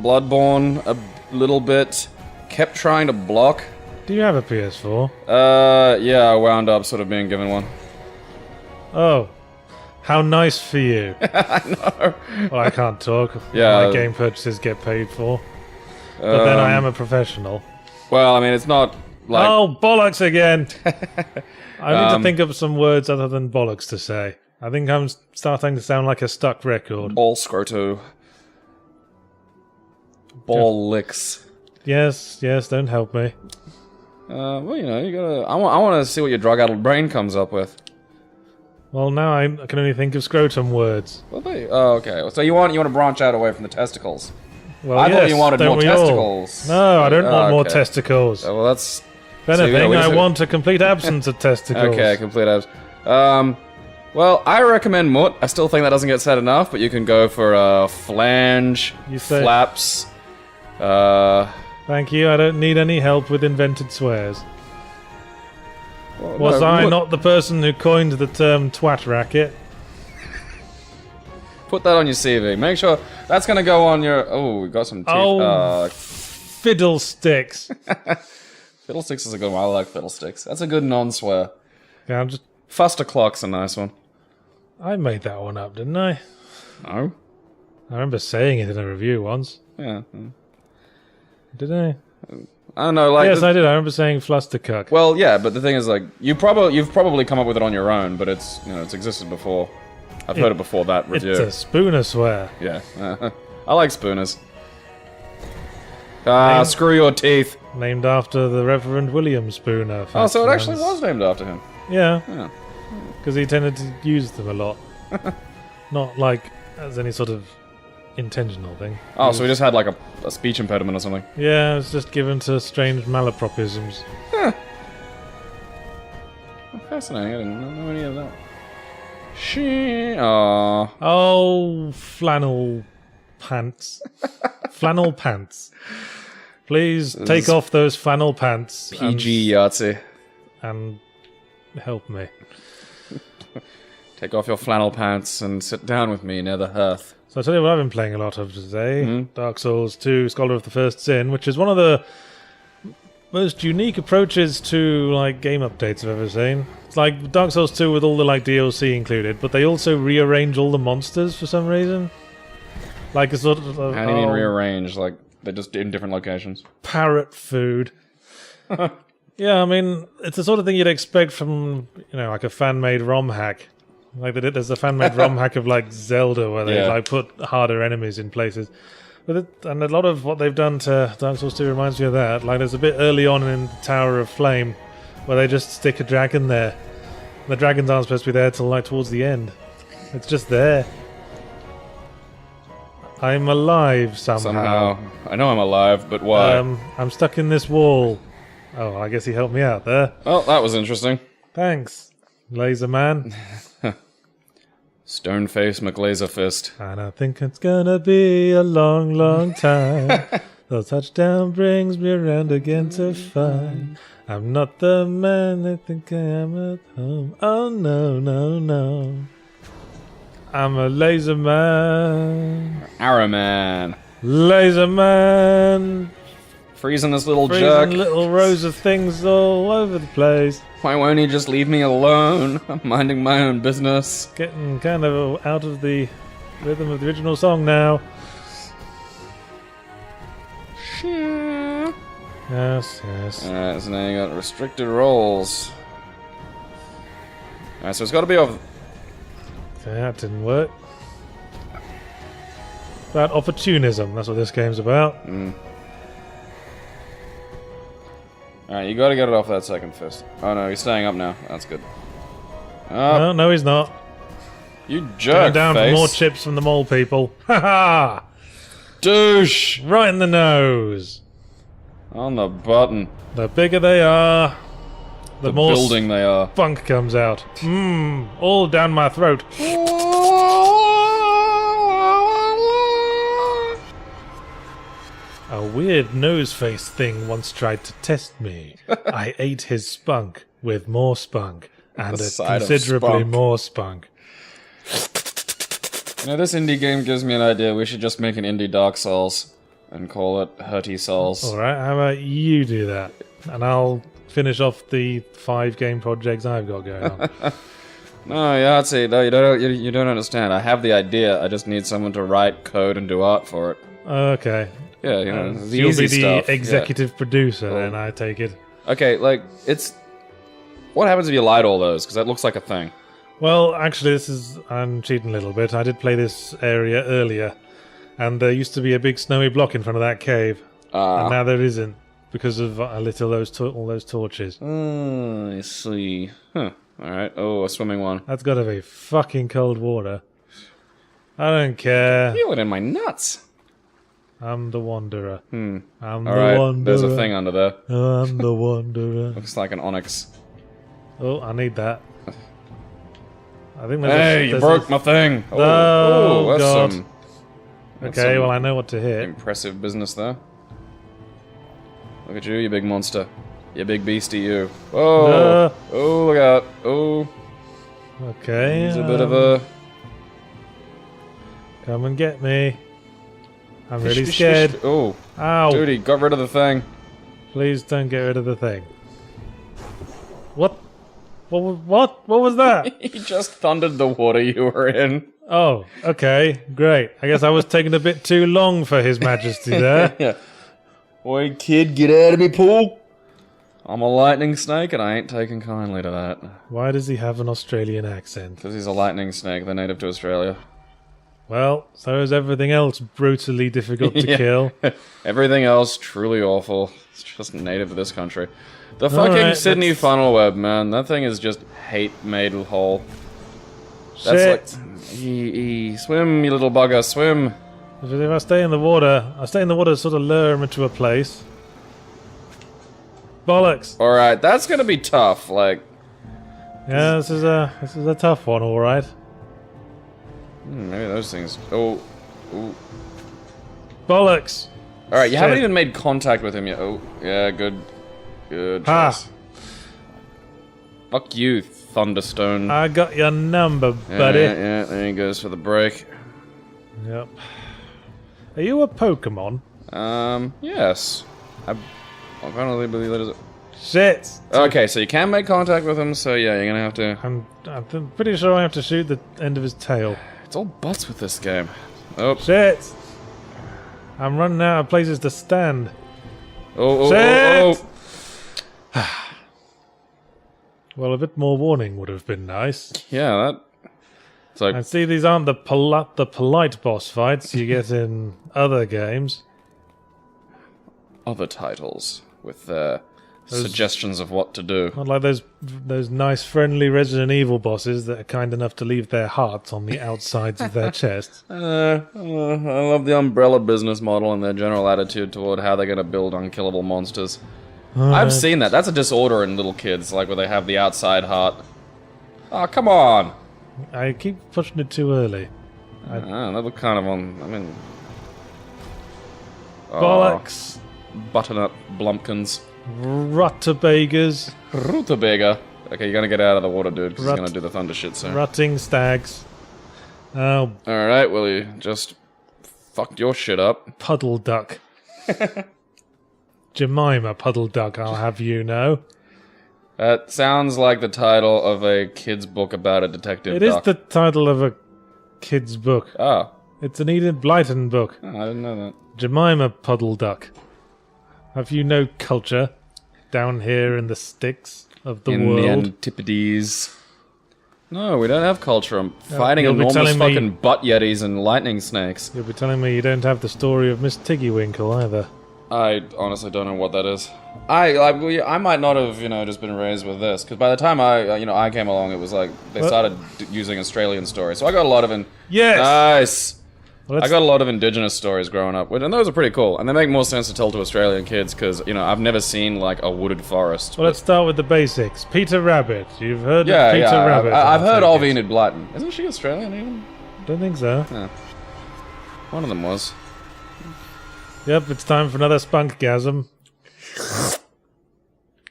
Bloodborne a little bit, kept trying to block. Do you have a PS4? Yeah, I wound up sort of being given one. Oh. How nice for you. I know. Well, I can't talk. Yeah. My game purchases get paid for. But then I am a professional. Well, I mean, it's not like... Oh, bollocks again! I need to think of some words other than bollocks to say. I think I'm starting to sound like a stuck record. Ball scroto. Ball licks. Yes, don't help me. Well, you know, you gotta... I want to see what your drug-addled brain comes up with. Well, now I can only think of scrotum words. Well, oh, okay. So you want to branch out away from the testicles. Well, I thought yes, you wanted don't more we all? testicles. No, I don't want more okay. testicles. Well, that's... If so, anything, we I just- want a complete absence of testicles. Okay, complete abs. Well, I recommend Mut. I still think that doesn't get said enough, but you can go for flange, You say- flaps. Thank you, I don't need any help with invented swears. Was no, I Mut- not the person who coined the term twat racket? Put that on your CV. Make sure that's gonna go on your. Oh, we got some teeth. Oh. Fiddlesticks. Fiddlesticks is a good one. I like fiddlesticks. That's a good non-swear. Yeah, I'm just... Fuster clock's a nice one. I made that one up, didn't I? No. I remember saying it in a review once. Yeah. Did I? I don't know. Like. Yes, I did. I remember saying flustercuck. Well, yeah, but the thing is, like, you've probably come up with it on your own, but it's it's existed before. I've heard it before that review. It's a spooner swear. Yeah. I like spooners. Screw your teeth. Named after the Reverend William Spooner. Oh, so it actually was named after him. Yeah, Yeah. because he tended to use them a lot. Not like as any sort of intentional thing. Oh, so he just had like a speech impediment or something. Yeah, it's just given to strange malapropisms. Oh, fascinating. I didn't know any of that. Aww. Oh, flannel pants. Flannel pants. Please take off those flannel pants. PG Yahtzee. And help me. Take off your flannel pants and sit down with me near the hearth. So I'll tell you what I've been playing a lot of today. Mm-hmm. Dark Souls 2, Scholar of the First Sin, which is one of the most unique approaches to like game updates I've ever seen. It's like Dark Souls 2 with all the like DLC included, but they also rearrange all the monsters for some reason. Like a sort of How do you mean rearrange? Like, they're just in different locations? parrot food. Yeah, I mean, it's the sort of thing you'd expect from, like a fan-made ROM hack. Like there's a fan-made ROM hack of like Zelda where they like put harder enemies in places. And a lot of what they've done to Dark Souls 2 reminds me of that. Like there's a bit early on in the Tower of Flame where they just stick a dragon there. The dragons aren't supposed to be there till like towards the end. It's just there. I'm alive somehow. I know I'm alive, but why? I'm stuck in this wall. Oh, I guess he helped me out there. Oh, that was interesting. Thanks, Laser Man. Stoneface McLaserfist. And I think it's gonna be a long, long time. The touchdown brings me around again to find I'm not the man they think I am at home. Oh no, no, no. I'm a laser man. Arrow Man. Laser man. Freezing this little Freezing jerk. little rows of things all over the place. Why won't he just leave me alone? I'm minding my own business. Getting kind of out of the rhythm of the original song now. Yes, yes. Alright, so now you got restricted rolls. Alright, so it's got to be off. That didn't work. About opportunism. That's what this game's about. Alright, you gotta get it off that second fist. Oh no, he's staying up now. That's good. No, no, he's not. You Going jerk down face. for more chips from the mole people. Ha ha! Douche! Right in the nose. On the button. The bigger they are, the more building they are. spunk comes out. All down my throat. A weird nose-face thing once tried to test me. I ate his spunk with more spunk and The a side of considerably spunk. more spunk. You know, this indie game gives me an idea. We should just make an indie Dark Souls and call it Hurty Souls. Alright, how about you do that? And I'll finish off the 5 game projects I've got going on. No, yeah, see, no, you don't understand. I have the idea. I just need someone to write code and do art for it. Okay. Yeah, you know, So the you'll easy be the stuff. yeah. executive producer then, I take it. Okay, like, it's... What happens if you light all those? Because that looks like a thing. Well, actually, I'm cheating a little bit. I did play this area earlier, and there used to be a big snowy block in front of that cave, and now there isn't because of I lit all those torches. Oh, I see. Huh. Alright, oh, a swimming one. That's got to be fucking cold water. I don't care. Feel it in my nuts. I'm the wanderer. I'm the Alright, wanderer. there's a thing under there. I'm the wanderer. Looks like an onyx. Oh, I need that. I think Hey, you broke my thing! Oh, that's God. some Okay, some well, I know what to hit. impressive business there. Look at you, you big monster. You big beastie, you. Oh! Oh, look out. Oh, Okay. he's a bit of a... Come and get me. I'm really scared. Oh, Ow. dude, he got rid of the thing. Please don't get rid of the thing. What? What was that? He just thundered the water you were in. Oh, okay, great. I guess I was taking a bit too long for His Majesty there. Yeah. Oi, kid, get out of me pool. I'm a lightning snake and I ain't taking kindly to that. Why does he have an Australian accent? Because he's a lightning snake, they're native to Australia. Well, so is everything else brutally difficult to Yeah. kill. Everything else, truly awful. It's just native to this country. The fucking Alright, Sydney that's- funnel web, man. That thing is just hate made whole. Shit. That's like... Swim, you little bugger, swim. If I stay in the water, to sort of lure him into a place. Bollocks! Alright, that's gonna be tough, like... Yeah, this is a tough one, alright. Maybe those things... Oh. Ooh. Bollocks! Alright, you Shit. haven't even made contact with him yet. Oh, yeah, good. Good Ha! choice. Fuck you, Thunderstone. I got your number, buddy. Yeah, there he goes for the break. Yep. Are you a Pokemon? Yes. I finally believe that is it. Shit! Okay, so you can make contact with him, so yeah, you're gonna have to... I'm pretty sure I have to shoot the end of his tail. It's all butts with this game. Oh, Shit! I'm running out of places to stand. oh, Shit! oh. Well, a bit more warning would have been nice. Yeah, that... It's like... I see these aren't the polite boss fights you get in other games. other titles with suggestions of what to do. Not like those nice, friendly Resident Evil bosses that are kind enough to leave their hearts on the outsides of their chests. I love the Umbrella business model and their general attitude toward how they're going to build unkillable monsters. I've seen that. That's a disorder in little kids, like where they have the outside heart. Oh, come on! I keep pushing it too early. That looked kind of on... I mean... Bollocks! Butternut Blumpkins. Rutabagas. Rutabaga. Okay, you're gonna get out of the water, dude, because he's Rut- gonna do the thunder shit soon. Rutting stags. Oh, Alright, well, you just fucked your shit up. puddle duck. Jemima Puddle Duck, I'll have you know. That sounds like the title of a kid's book about a detective It is duck. the title of a kid's book. Ah, It's an Enid Blyton book. I didn't know that. Jemima Puddle Duck. Have you no culture down here in the sticks of the In world? the Antipodes. No, we don't have culture. I'm fighting you'll be enormous telling me- fucking butt yetis and lightning snakes. You'll be telling me you don't have the story of Miss Tiggywinkle either. I honestly don't know what that is. I might not have, just been raised with this, because by the time I came along, it was like, they started using Australian stories. So I got a lot of Yes! Nice! Well, I got a lot of indigenous stories growing up, and those are pretty cool. And they make more sense to tell to Australian kids, because, I've never seen, like, a wooded forest. Well, let's start with the basics. Peter Rabbit. You've heard Yeah, of Peter yeah, Rabbit. I've heard of of Enid Blyton. Isn't she Australian even? Don't think so. Yeah. One of them was. Yep, it's time for another spunkgasm.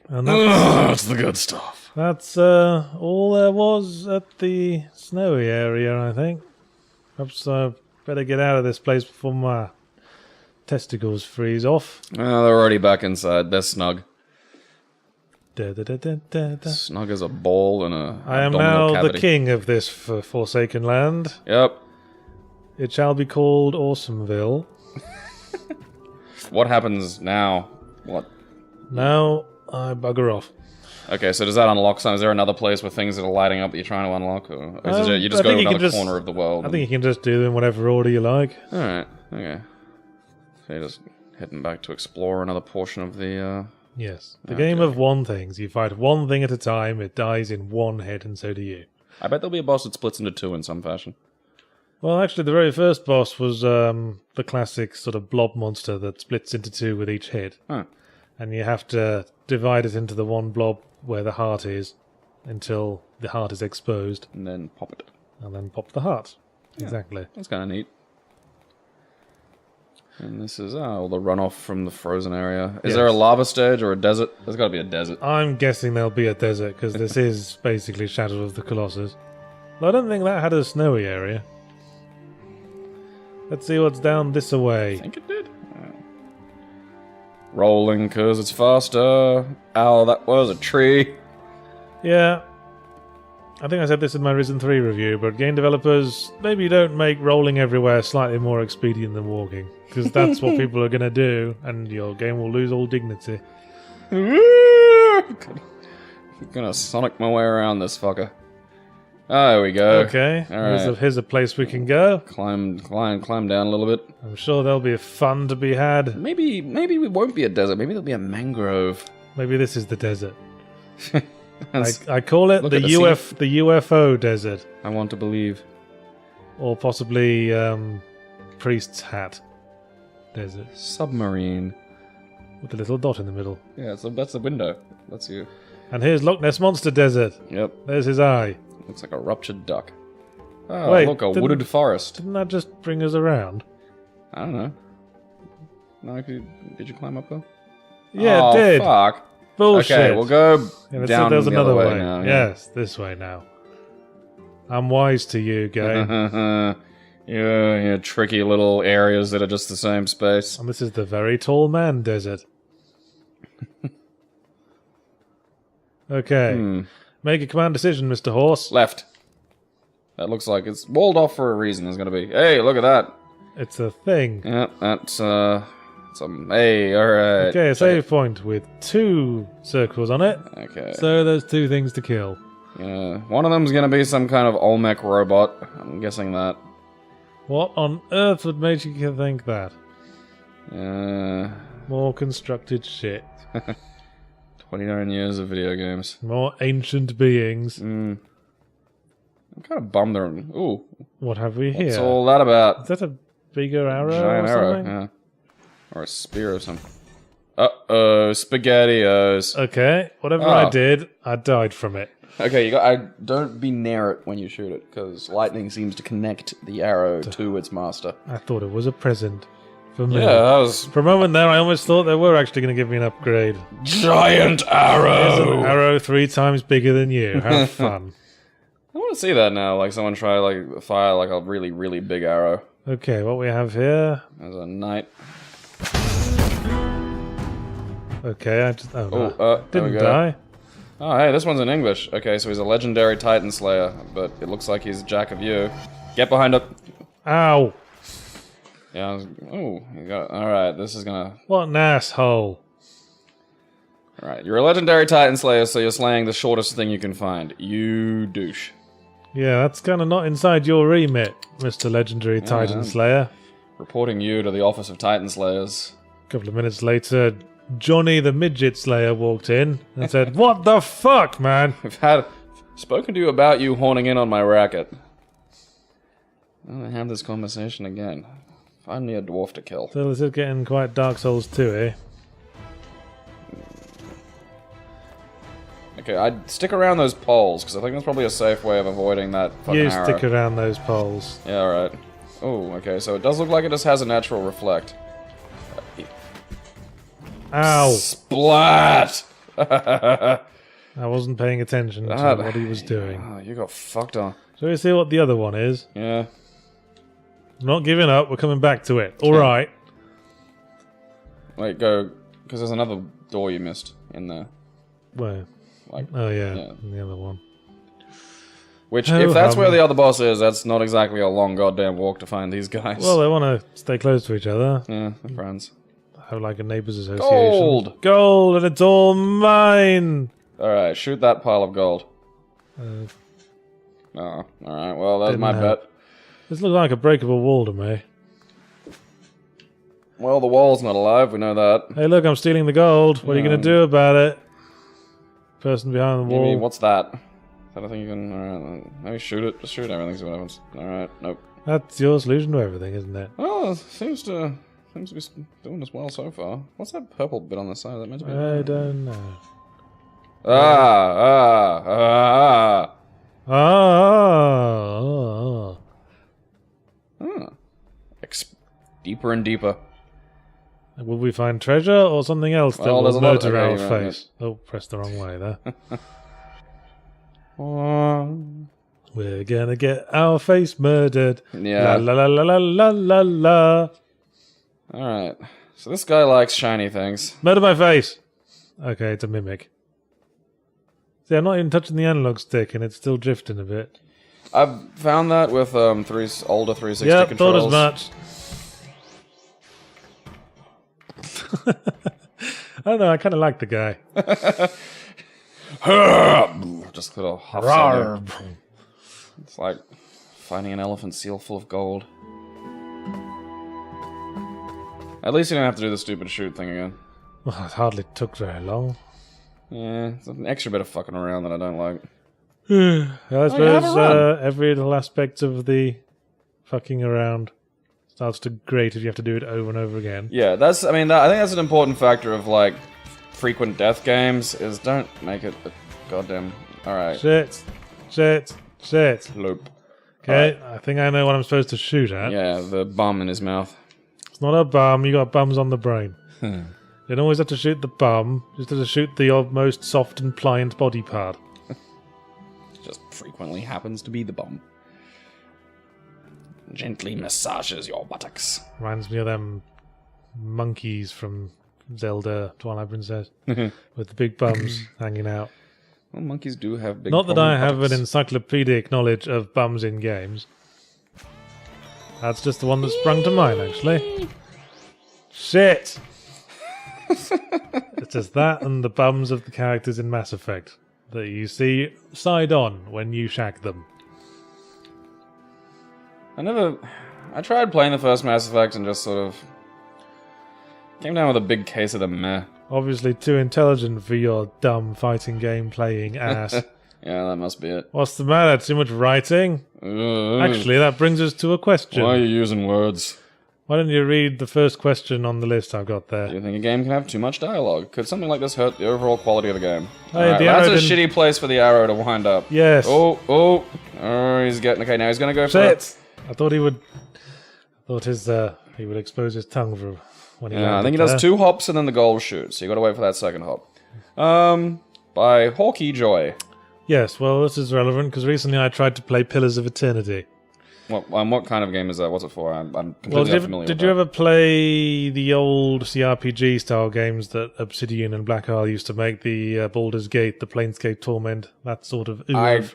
And That's the good stuff. that's all there was at the snowy area, I think. Perhaps I better get out of this place before my testicles freeze off. Well, they're already back inside. They're snug. Da, da, da, da, da, da. Snug as a ball in a I am abdominal now cavity. the king of this forsaken land. Yep. It shall be called Awesomeville. What happens now? What? Now I bugger off. Okay, so does that unlock something? Is there another place where things that are lighting up that you're trying to unlock? Or is it you just I go to think you can another just- corner of the world? I think you can just do them in whatever order you like. Alright, okay. So you're just heading back to explore another portion of the, Yes. The game of one things. You fight one thing at a time, it dies in one hit, and so do you. I bet there'll be a boss that splits into two in some fashion. Well, actually, the very first boss was the classic sort of blob monster that splits into two with each hit. Huh. And you have to divide it into the one blob where the heart is until the heart is exposed, And then pop it. and then pop the heart. Exactly. That's kind of neat. And this is all the runoff from the frozen area. Is there a Yes. lava stage or a desert? There's got to be a desert. I'm guessing there'll be a desert, because this is basically Shadow of the Colossus. Though I don't think that had a snowy area. Let's see what's down this I away. think it did. Rolling because it's faster. Ow, that was a tree. Yeah. I think I said this in my Risen 3 review, but game developers, maybe don't make rolling everywhere slightly more expedient than walking. Because that's what people are going to do, and your game will lose all dignity. I'm gonna Sonic my way around this fucker. Oh, there we go. Okay, Alright. here's a place we can go. Climb down a little bit. I'm sure there'll be fun to be had. Maybe we won't be a desert. Maybe there'll be a mangrove. Maybe this is the desert. That's- I call it Look the at the the UFO desert. I want to believe. Or possibly Priest's Hat desert. Submarine. With a little dot in the middle. Yeah, that's the window. That's you. And here's Loch Ness Monster Desert. Yep. There's his eye. Looks like a ruptured duck. Oh, Wait, look, a didn't- wooded forest. Didn't that just bring us around? I don't know. No, did you climb up there? Yeah, Oh, it did. Fuck. Bullshit. Okay, we'll go Yeah, let's down say there's the another other way. now. Yeah. Yes, this way now. I'm wise to you, game. Yeah, tricky little areas that are just the same space. And this is the very tall man desert. Okay. Make a command decision, Mr. Horse. Left. That looks like it's walled off for a reason. There's gonna be. Hey, look at that. It's a thing. Yeah, that's some. Hey, all right. Okay, a Check save point with 2 circles on it. it. Okay. So there's 2 things to kill. One of them's gonna be some kind of Olmec robot. I'm guessing that. What on earth would make you think that? More constructed shit. 29 years of video games. More ancient beings. I'm kind of bummed they're. Ooh, What have we here? what's all that about? Is that a bigger arrow Giant or arrow, something? yeah. Or a spear or something. Uh-oh, SpaghettiOs. Okay, whatever Oh. I did, I died from it. Okay, don't be near it when you shoot it, because lightning seems to connect the arrow to its master. I thought it was a present for me. Yeah, that was For a moment there, I almost thought they were actually going to give me an upgrade. giant There's arrow. an arrow 3 times bigger than you. Have fun. I want to see that now. Like someone try fire like a really really big arrow. Okay, what we have here. As a knight. Okay, I just. Oh, no. There we Didn't go. die. Oh, hey, this one's in English. Okay, so he's a legendary Titan Slayer, but it looks like he's Jack of you. Get behind it. Ow! Yeah. Oh, you got. All right, this is gonna. What an asshole. All right, you're a legendary Titan Slayer, so you're slaying the shortest thing you can find. You douche. Yeah, that's kind of not inside your remit, Mr. Legendary Titan yeah. Slayer. Reporting you to the Office of Titan Slayers. A couple of minutes later, Johnny the Midget Slayer walked in and said, "What the fuck, man?" I've spoken to you about you horning in on my racket. Well, I have this conversation again. Find me a dwarf to kill. So this is getting quite Dark Souls 2, eh? Okay, I'd stick around those poles, because I think that's probably a safe way of avoiding that fucking You arrow. stick around those poles. Yeah, alright. Oh, okay, so it does look like it just has a natural reflect. Ow! Splat! I wasn't paying attention to what he was doing. Oh, you got fucked on. Shall we see what the other one is? Yeah. I'm not giving up, we're coming back to it. Alright. Wait, go... Because there's another door you missed in there. Where? Like, Oh yeah, yeah. the other one. Which, if that's where the other boss is, that's not exactly a long goddamn walk to find these guys. Well, they want to stay close to each other. Yeah, they're friends. Have like a neighbours association. Gold! Gold, and it's all mine! Alright, shoot that pile of gold. Uh, Oh, alright, well, that's Didn't my help. bet. This looks like a breakable wall to me. Well, the wall's not alive, we know that. Hey look, I'm stealing the gold. What are you Yeah. going to do about it? Person behind the Maybe, wall. what's that? Is that a thing you can... Alright, maybe shoot it. Just shoot everything, see what happens. Alright, nope. That's your solution to everything, isn't it? Well, it seems to be doing as well so far. What's that purple bit on the side? Is that meant to be... I don't know. Ah! Ah! Deeper and deeper. Will we find treasure or something else that Well, will there's a lot- murder okay, our you're right, face? Oh, pressed the wrong way there. Yeah. We're gonna get our face murdered. La la la la la la la la. Alright. So this guy likes shiny things. Murder my face! Okay, it's a mimic. See, I'm not even touching the analog stick and it's still drifting a bit. I've found that with older 360 Yep, controls. thought as much. I don't know, I kind of like the guy. Just little huffs on him. It's like finding an elephant seal full of gold. At least you don't have to do the stupid shoot thing again. Well, it hardly took very long. Yeah, it's an extra bit of fucking around that I don't like. I have a suppose run. every little aspect of the fucking around starts to grate if you have to do it over and over again. Yeah, I think that's an important factor of, like, frequent death games, is don't make it a goddamn... Alright. Shit. Loop. Okay, I think I know what I'm supposed to shoot at. Yeah, the bum in his mouth. It's not a bum, you got bums on the brain. You don't always have to shoot the bum, just have to shoot the most soft and pliant body part. Just frequently happens to be the bum. Gently massages your buttocks. Reminds me of them monkeys from Zelda Twilight Princess with the big bums hanging out. Well, monkeys do have big Not that I have buttocks. an encyclopedic knowledge of bums in games. That's just the one that sprung to mind, actually. Shit! It's just that and the bums of the characters in Mass Effect that you see side on when you shag them. I tried playing the first Mass Effect and just sort of came down with a big case of the meh. Obviously too intelligent for your dumb fighting game playing ass. Yeah, that must be it. What's the matter? Too much writing? Actually, that brings us to a question. Why are you using words? Why don't you read the first question on the list I've got there? Do you think a game can have too much dialogue? Could something like this hurt the overall quality of the game? Hey, Alright, the that's a arrow shitty place for the arrow to wind up. Yes. Oh, he's getting... Okay, now he's gonna go for Shit! I thought he would... he would expose his tongue for when he Yeah, I landed think he there. does 2 hops and then the goal shoots, so you gotta wait for that second hop. By Hawkeye Joy. Yes, well, this is relevant because recently I tried to play Pillars of Eternity. What kind of game is that? What's it for? I'm completely Well, unfamiliar did with you that. ever play the old CRPG style games that Obsidian and Black Isle used to make? The Baldur's Gate, the Planescape Torment, that sort of. I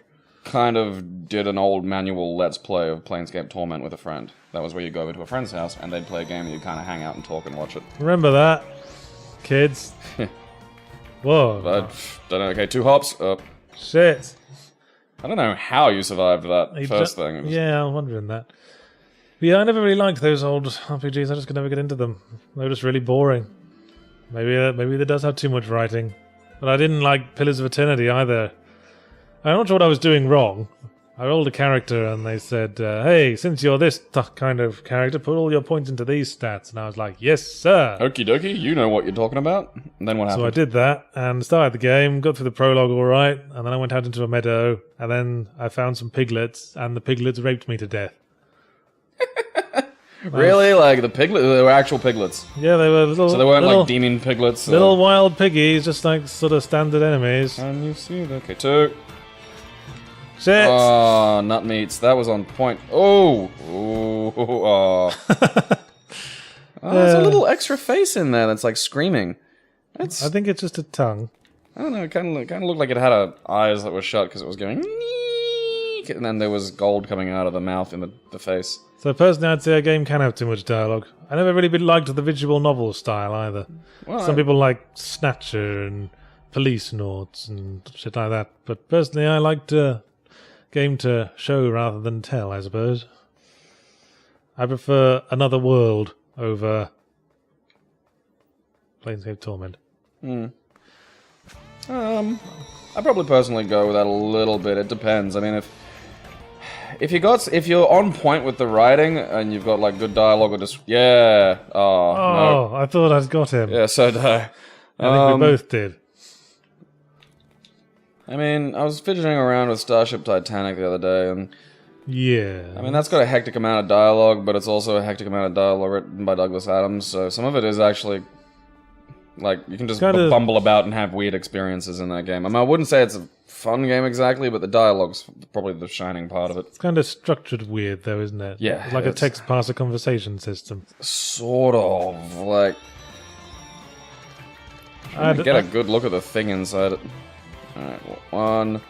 kind of did an old manual Let's Play of Planescape Torment with a friend. That was where you go over to a friend's house and they'd play a game and you'd kind of hang out and talk and watch it. Remember that, kids? Whoa! But, don't know, okay, 2 hops, up. Shit! I don't know how you survived that first thing. Yeah, I'm wondering that. But yeah, I never really liked those old RPGs. I just could never get into them. They were just really boring. Maybe there does have too much writing. But I didn't like Pillars of Eternity either. I'm not sure what I was doing wrong. I rolled a character and they said, hey, since you're this kind of character, put all your points into these stats. And I was like, yes, sir. Okie dokie, you know what you're talking about. And then what happened? So I did that and started the game, got through the prologue all right, and then I went out into a meadow, and then I found some piglets, and the piglets raped me to death. Really? Like the piglets? They were actual piglets? Yeah, they were little... So they weren't like demon piglets? Little wild piggies, just like sort of standard enemies. Can you see that? Okay, 2. Shit! Oh, nut meats. That was on point. Oh! Oh. There's a little extra face in there that's like screaming. I think it's just a tongue. I don't know, it kind of looked like it had eyes that were shut because it was going... And then there was gold coming out of the mouth in the face. So personally, I'd say a game can have too much dialogue. I never really liked the visual novel style either. Well, Some people like Snatcher and Police Noughts and shit like that. But personally, I liked a game to show rather than tell, I suppose. I prefer Another World over Planescape Torment. I'd probably personally go with that a little bit. It depends. I mean, if you're on point with the writing and you've got like good dialogue or just no. I thought I'd got him. Yeah, so did I. I think we both did. I mean, I was fidgeting around with Starship Titanic the other day, and yeah, I mean that's got a hectic amount of dialogue, but it's also a hectic amount of dialogue written by Douglas Adams. So some of it is actually like you can just bumble about and have weird experiences in that game. I mean, I wouldn't say it's a fun game exactly, but the dialogue's probably the shining part of it. It's kind of structured weird, though, isn't it? Yeah, it's like a text-parser conversation system. Sort of like. Get a good look at the thing inside it. Alright, 1,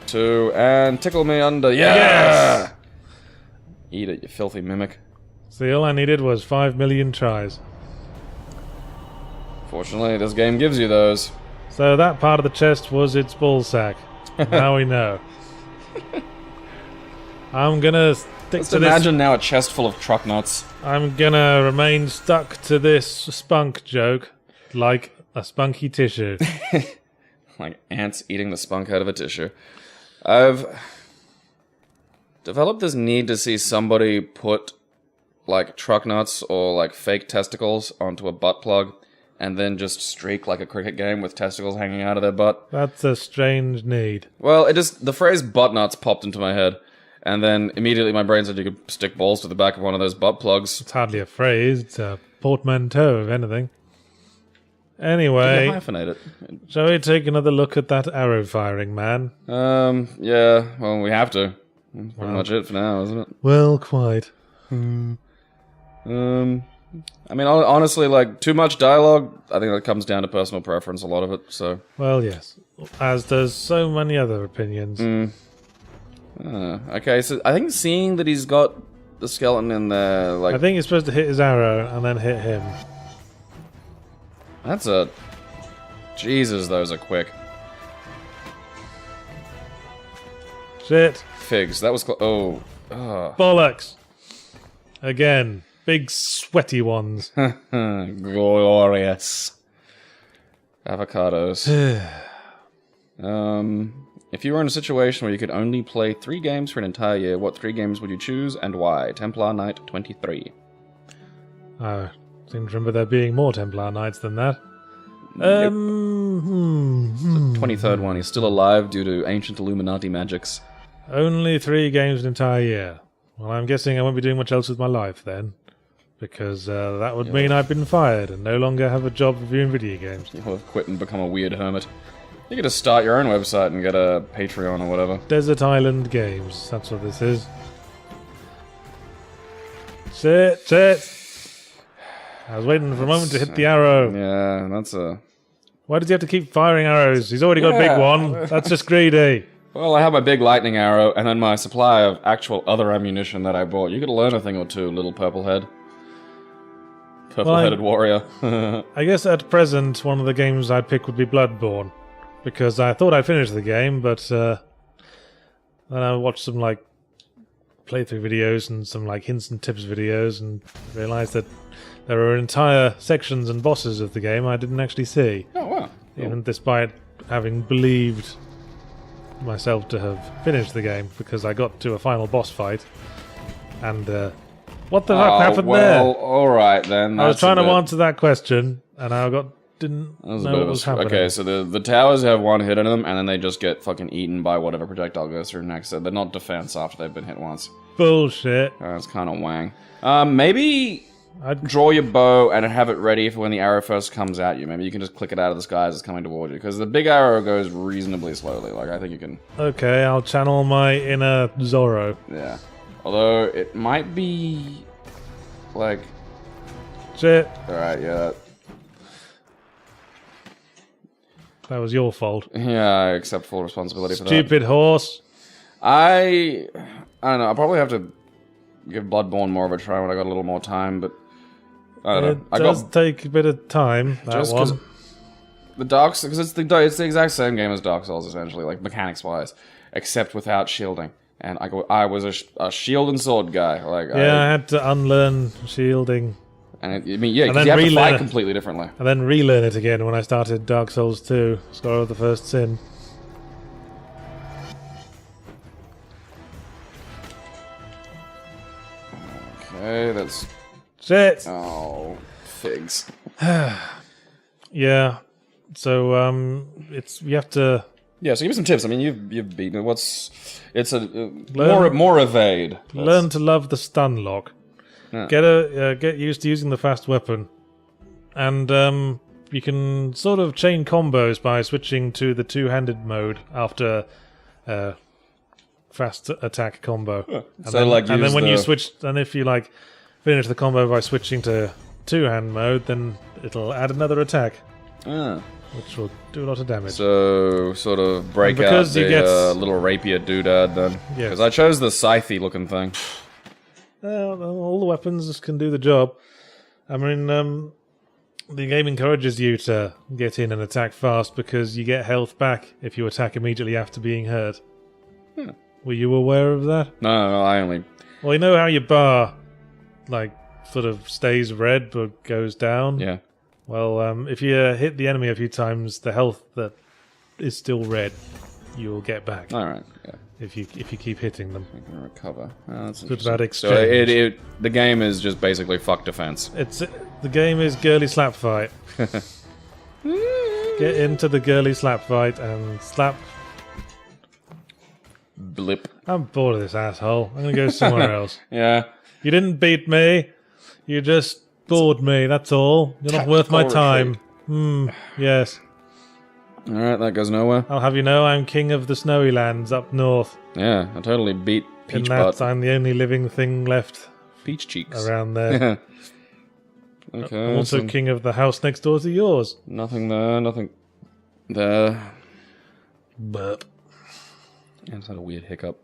2, and tickle me under. Yeah! Yes! Eat it, you filthy mimic. See, all I needed was 5 million tries. Fortunately, this game gives you those. So that part of the chest was its ballsack. Now we know. I'm gonna stick to this. Imagine now a chest full of truck nuts. I'm gonna remain stuck to this spunk joke like a spunky tissue. Like ants eating the spunk out of a tissue. I've developed this need to see somebody put like truck nuts or like fake testicles onto a butt plug and then just streak like a cricket game with testicles hanging out of their butt. That's a strange need. Well, the phrase butt nuts popped into my head, and then immediately my brain said you could stick balls to the back of one of those butt plugs. It's hardly a phrase, it's a portmanteau, if anything. Anyway, hyphenate it. Shall we take another look at that arrow firing man? Yeah, well, we have to. That's pretty much it for now, isn't it? Well, quite. I mean, honestly, like, too much dialogue, I think that comes down to personal preference, a lot of it, so... Well, yes. As does so many other opinions. Okay, so I think seeing that he's got the skeleton in there, like... I think you're supposed to hit his arrow and then hit him. That's a... Jesus, those are quick. Shit. Figs, that was... Oh. Bollocks. Again. Big sweaty ones. Glorious. Avocados. If you were in a situation where you could only play 3 games for an entire year, what 3 games would you choose and why? Templar Knight 23. I seem to remember there being more Templar Knights than that. The 23rd one. He's still alive due to ancient Illuminati magics. Only 3 games an entire year. Well, I'm guessing I won't be doing much else with my life then. Because that would mean I've been fired and no longer have a job reviewing video games. You'll have quit and become a weird hermit. You could just start your own website and get a Patreon or whatever. Desert Island Games. That's what this is. Shit. I was waiting for a moment to hit the arrow. Yeah, that's a... Why does he have to keep firing arrows? He's already got a big one. That's just greedy. Well, I have my big lightning arrow and then my supply of actual other ammunition that I bought. You could learn a thing or two, little purple head. Purple-headed warrior. I guess at present, one of the games I'd pick would be Bloodborne. Because I thought I'd finished the game, but And I watched some like playthrough videos and some like hints and tips videos, and realised that there are entire sections and bosses of the game I didn't actually see. Oh wow! Even despite having believed myself to have finished the game, because I got to a final boss fight, and what the fuck happened there? All right then. I was trying to answer that question, and I didn't That was a know bit what of was a, happening. okay, so the towers have one hit in them, and then they just get fucking eaten by whatever projectile goes through next. So they're not defense after they've been hit once. Bullshit. That's kind of wang. Maybe I'd draw your bow and have it ready for when the arrow first comes at you. Maybe you can just click it out of the sky as it's coming towards you, because the big arrow goes reasonably slowly. Like, I think you can... Okay, I'll channel my inner Zorro. Yeah. Although, it might be... like... Shit. Alright, yeah. That was your fault. Yeah, I accept full responsibility for that. Stupid horse. I don't know. I'll probably have to give Bloodborne more of a try when I got a little more time, but I don't know. It does take a bit of time, that just 'cause one. the Dark Souls, because it's the exact same game as Dark Souls essentially, like mechanics wise, except without shielding. And I was a shield and sword guy. Like Yeah, I had to unlearn shielding, and I mean, yeah, And because then you have to relearn fight it. completely differently. and then relearn it again when I started Dark Souls 2, Scholar of the First Sin. Okay, that's Shit! oh figs. Yeah, so, you have to Yeah, so give me some tips. I mean, you've beaten it. It's a Learn- more evade. learn to love the stun lock. Yeah. Get used to using the fast weapon. And, you can sort of chain combos by switching to the two-handed mode after fast attack combo. And So, then, like, and use then when you the- switch, and if you like finish the combo by switching to two-hand mode, then it'll add another attack, Ah. which will do a lot of damage. So, sort of break And out because the you get- little rapier doodad then. Yes. Because I chose the scythe looking thing. All the weapons can do the job. I mean, the game encourages you to get in and attack fast because you get health back if you attack immediately after being hurt. Were you aware of that? No, I only... Well, you know how your bar, like, sort of stays red but goes down? Yeah. Well, if you hit the enemy a few times, the health that is still red, you'll get back Alright, yeah. if you keep hitting them. I can recover. Oh, that's Good bad interesting. exchange. So the game is just basically fuck defense. The game is girly slap fight. Get into the girly slap fight and slap. Blip. I'm bored of this asshole. I'm gonna go somewhere else. Yeah. You didn't beat me. You just bored me. That's all. You're not worth my Tactical time. Yes. Alright, that goes nowhere. I'll have you know I'm king of the snowy lands up north. Yeah, I totally beat In Peach that Butt. I'm the only living thing left Peach Cheeks. around there. Okay. I'm also so king of the house next door to yours. nothing there, nothing there. Burp. I just had a weird hiccup.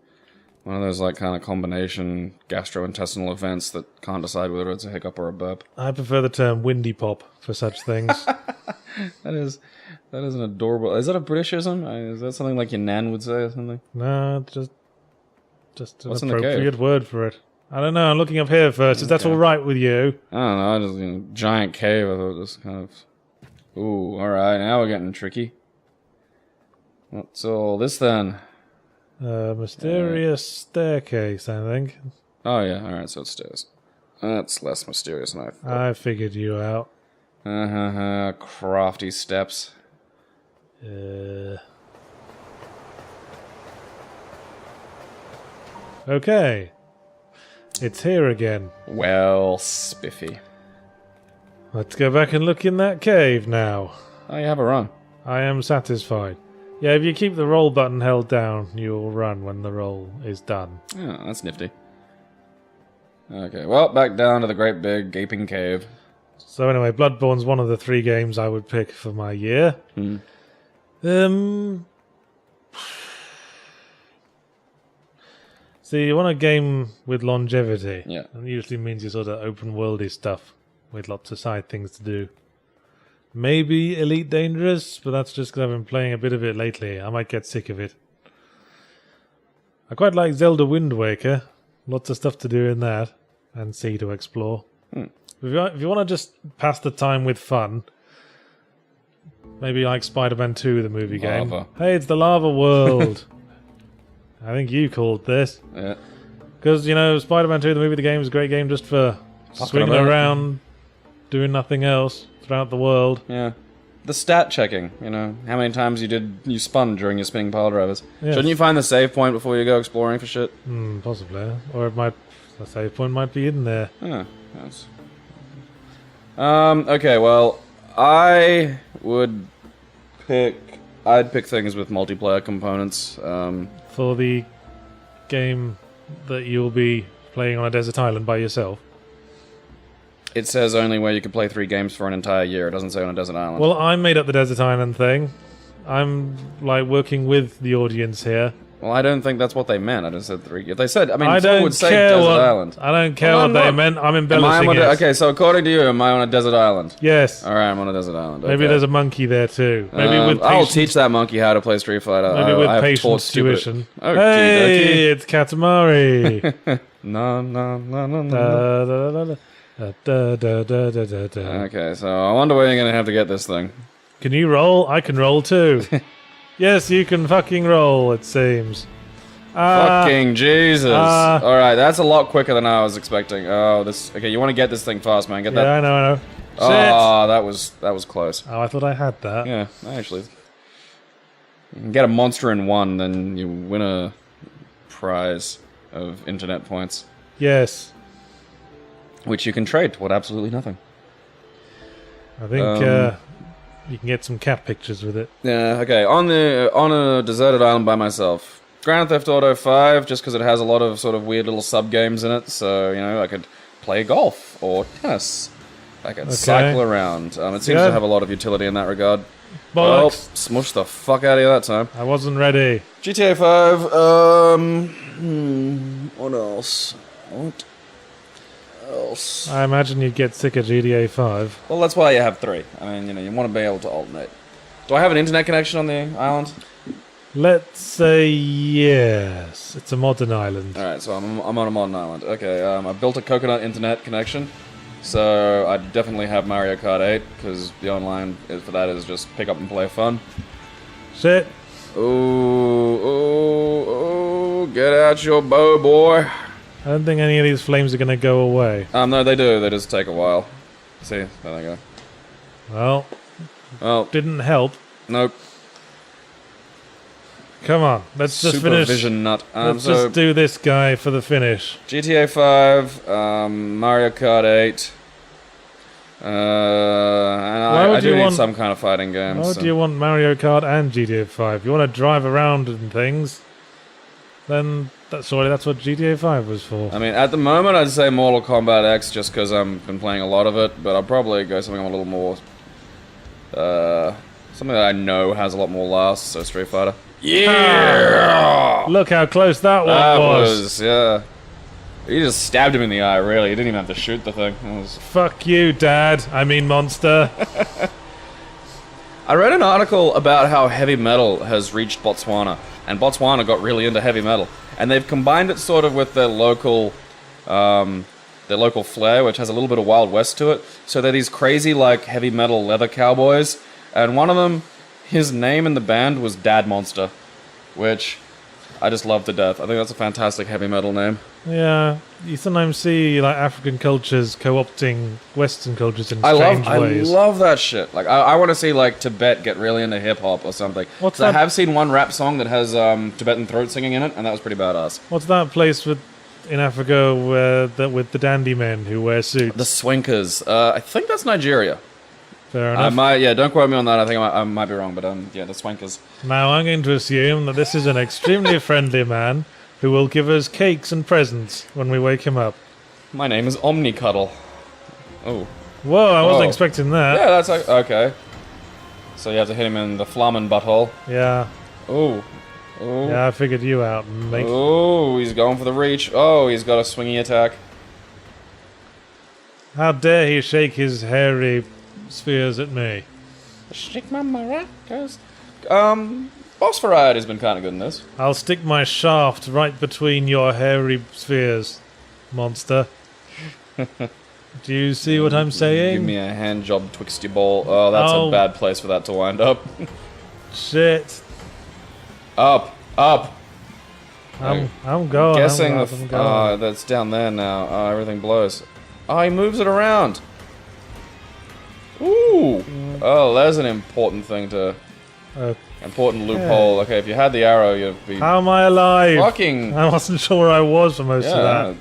One of those, like, kind of combination gastrointestinal events that can't decide whether it's a hiccup or a burp. I prefer the term windy pop for such things. That is an adorable... Is that a Britishism? Is that something like your nan would say or something? No, just an What's in the cave? appropriate word for it. I don't know. I'm looking up here first. Is that all right with you? I don't know, I just, giant cave, I thought it was kind of... Ooh, alright, now we're getting tricky. What's all this then? Mysterious staircase, I think. Oh yeah, alright, so it's stairs. That's less mysterious than I thought. I figured you out. Crafty steps. Okay. It's here again. Well, spiffy. Let's go back and look in that cave now. Oh, you have a run. I am satisfied. Yeah, if you keep the roll button held down, you'll run when the roll is done. Oh, that's nifty. Okay, well, back down to the great big gaping cave. So anyway, Bloodborne's one of the 3 games I would pick for my year. See, you want a game with longevity. Yeah. And usually means you sort of open worldy stuff with lots of side things to do. Maybe Elite Dangerous, but that's just because I've been playing a bit of it lately. I might get sick of it. I quite like Zelda Wind Waker. Lots of stuff to do in that, and sea to explore. If you want to just pass the time with fun, maybe like Spider-Man 2, the movie game. Lava. Hey, it's the lava world. I think you called this. Yeah. Because, you know, Spider-Man 2, the movie, the game is a great game just for swinging about. around, doing nothing else throughout the world. Yeah. The stat checking, you know, how many times you spun during your spinning pile drivers. Yes. Shouldn't you find the save point before you go exploring for shit? Possibly. Or the save point might be in there. Yeah, that's... okay, well, I'd pick things with multiplayer components. For the game that you'll be playing on a desert island by yourself. It says only where you can play 3 games for an entire year. It doesn't say on a desert island. Well, I made up the desert island thing. I'm, like, working with the audience here. Well, I don't think that's what they meant. I just said 3. If they said, I mean, I someone don't would say care desert what, island. I don't care Well, what I'm they not- meant. I'm Am I embellishing on it. okay, so according to you, am I on a desert island? Yes. Alright, I'm on a desert island. Maybe okay. there's a monkey there too. Maybe with I'll patience. teach that monkey how to play Street Fighter. Maybe I with have taught patience stupid- tuition. Oh, Hey, it's Katamari. No, no, no, no, no. Da, da, da, da, da, da, da, da, da, da. Okay, so I wonder where you're gonna have to get this thing. Can you roll? I can roll too. Yes, you can fucking roll, it seems. Fucking Jesus. uh, Alright, that's a lot quicker than I was expecting. Oh, this... Okay, you want to get this thing fast, man. Get Yeah, that... I know. Shit. Oh, that was close. Oh, I thought I had that. Yeah, actually. You can get a monster in 1, then you win a prize of internet points. Yes. Which you can trade toward absolutely nothing. I think you can get some cat pictures with it. Yeah, okay. On a deserted island by myself. Grand Theft Auto 5, just because it has a lot of sort of weird little sub-games in it, so, you know, I could play golf or tennis. I could cycle around. It seems to have a lot of utility in that regard. Well, Bollocks. smush the fuck out of you that time. I wasn't ready. GTA 5, what else? What else? I imagine you'd get sick of GTA 5. Well, that's why you have 3. I mean, you know, you want to be able to alternate. Do I have an internet connection on the island? Let's say yes. It's a modern island. Alright, so I'm on a modern island. Okay, I built a coconut internet connection. So I definitely have Mario Kart 8, because the online for that is just pick up and play fun. Shit. Ooh, get out your bow, boy. I don't think any of these flames are going to go away. No, they do. They just take a while. See, there they go. Well, Well, didn't help. nope. Come on, let's just finish. Supervision nut. Let's So just do this guy for the finish. GTA 5, Mario Kart 8. And I do need some kind of fighting game. Why so. do you want Mario Kart and GTA 5? You want to drive around and things? Then that's what GTA 5 was for. I mean, at the moment, I'd say Mortal Kombat X, just because I've been playing a lot of it. But I'll probably go something a little more, something that I know has a lot more last. So Street Fighter. Yeah. Look how close that one That was. yeah. He just stabbed him in the eye. Really, he didn't even have to shoot the thing. It was... Fuck you, Dad. I mean, monster. I read an article about how heavy metal has reached Botswana, and Botswana got really into heavy metal, and they've combined it sort of with their local flair, which has a little bit of Wild West to it. So they're these crazy, like, heavy metal leather cowboys, and one of them, his name in the band was Dad Monster, which I just love to death. I think that's a fantastic heavy metal name. Yeah, you sometimes see like African cultures co-opting Western cultures in strange ways. I love that shit. Like, I want to see, like, Tibet get really into hip-hop or something. What's 'Cause that? I have seen one rap song that has Tibetan throat singing in it, and that was pretty badass. What's that place in Africa with the dandy men who wear suits? The Swinkers. I think that's Nigeria. Fair I enough. might, yeah, don't quote me on that. I think I might be wrong, but yeah, the Swinkers. Now I'm going to assume that this is an extremely friendly man who will give us cakes and presents when we wake him up. My name is Omnicuddle. Oh. Whoa, I wasn't Whoa. expecting that. Yeah, that's like, okay. So you have to hit him in the flamen butthole. Yeah. Oh. Oh. Yeah, I figured you out, mate. Oh, he's going for the reach. Oh, he's got a swingy attack. How dare he shake his hairy spheres at me? Shake my maracas. boss variety's been kind of good in this. I'll stick my shaft right between your hairy spheres, monster. Do you see what I'm saying? Give me a hand job, twixt your ball. Oh, that's a bad place for that to wind up. Shit. Up. I'm going. Guessing I'm going. that's down there now. Everything blows. Oh, he moves it around. Ooh. Oh, there's an important thing to... Important loophole. Okay, if you had the arrow, you'd be... How am I alive? Fucking... I wasn't sure where I was for most of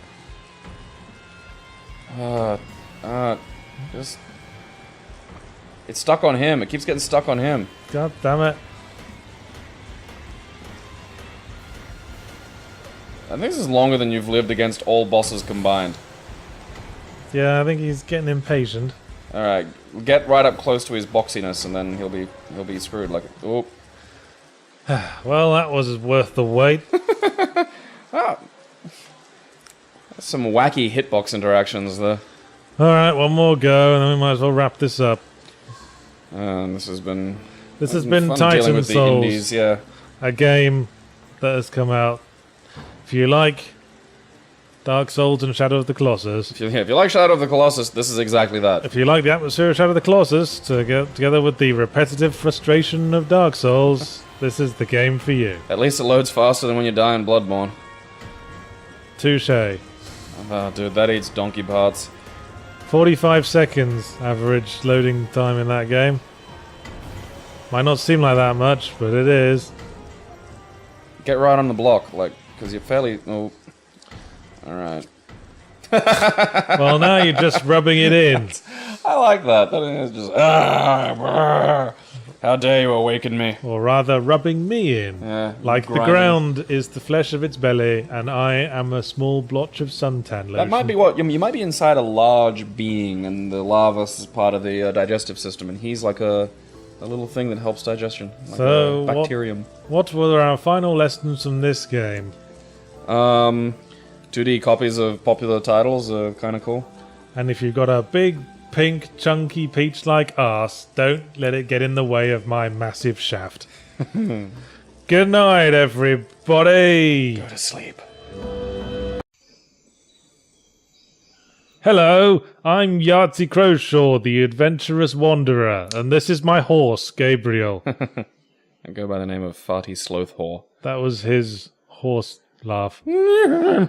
that. Just... It's stuck on him. It keeps getting stuck on him. God damn it. I think this is longer than you've lived against all bosses combined. Yeah, I think he's getting impatient. Alright, get right up close to his boxiness and then he'll be screwed like... Oh. Well, that was worth the wait. Some wacky hitbox interactions there. Alright, one more go and then we might as well wrap this up. This has been... This has been fun Titan dealing with the Souls. indies, yeah. A game that has come out. If you like Dark Souls and Shadow of the Colossus. If you like Shadow of the Colossus, this is exactly that. If you like the atmosphere of Shadow of the Colossus, together with the repetitive frustration of Dark Souls, this is the game for you. At least it loads faster than when you die in Bloodborne. Touche. Oh, dude, that eats donkey parts. 45 seconds average loading time in that game. Might not seem like that much, but it is. Get right on the block, like, because you're fairly... Oh. Alright. Well, now you're just rubbing it in. I like that. That is just... How dare you awaken me. Or rather, rubbing me in. Yeah, like grinding. the ground is the flesh of its belly, and I am a small blotch of suntan lotion. That might be what... You might be inside a large being, and the lava is part of the digestive system, and he's like a little thing that helps digestion. Like so, a bacterium. What were our final lessons from this game? 2D copies of popular titles are kind of cool. And if you've got a big, pink, chunky, peach-like arse, don't let it get in the way of my massive shaft. Good night, everybody! Go to sleep. Hello, I'm Yahtzee Crowshaw, the adventurous wanderer, and this is my horse, Gabriel. I go by the name of Farty Slothwhore. That was his horse laugh. And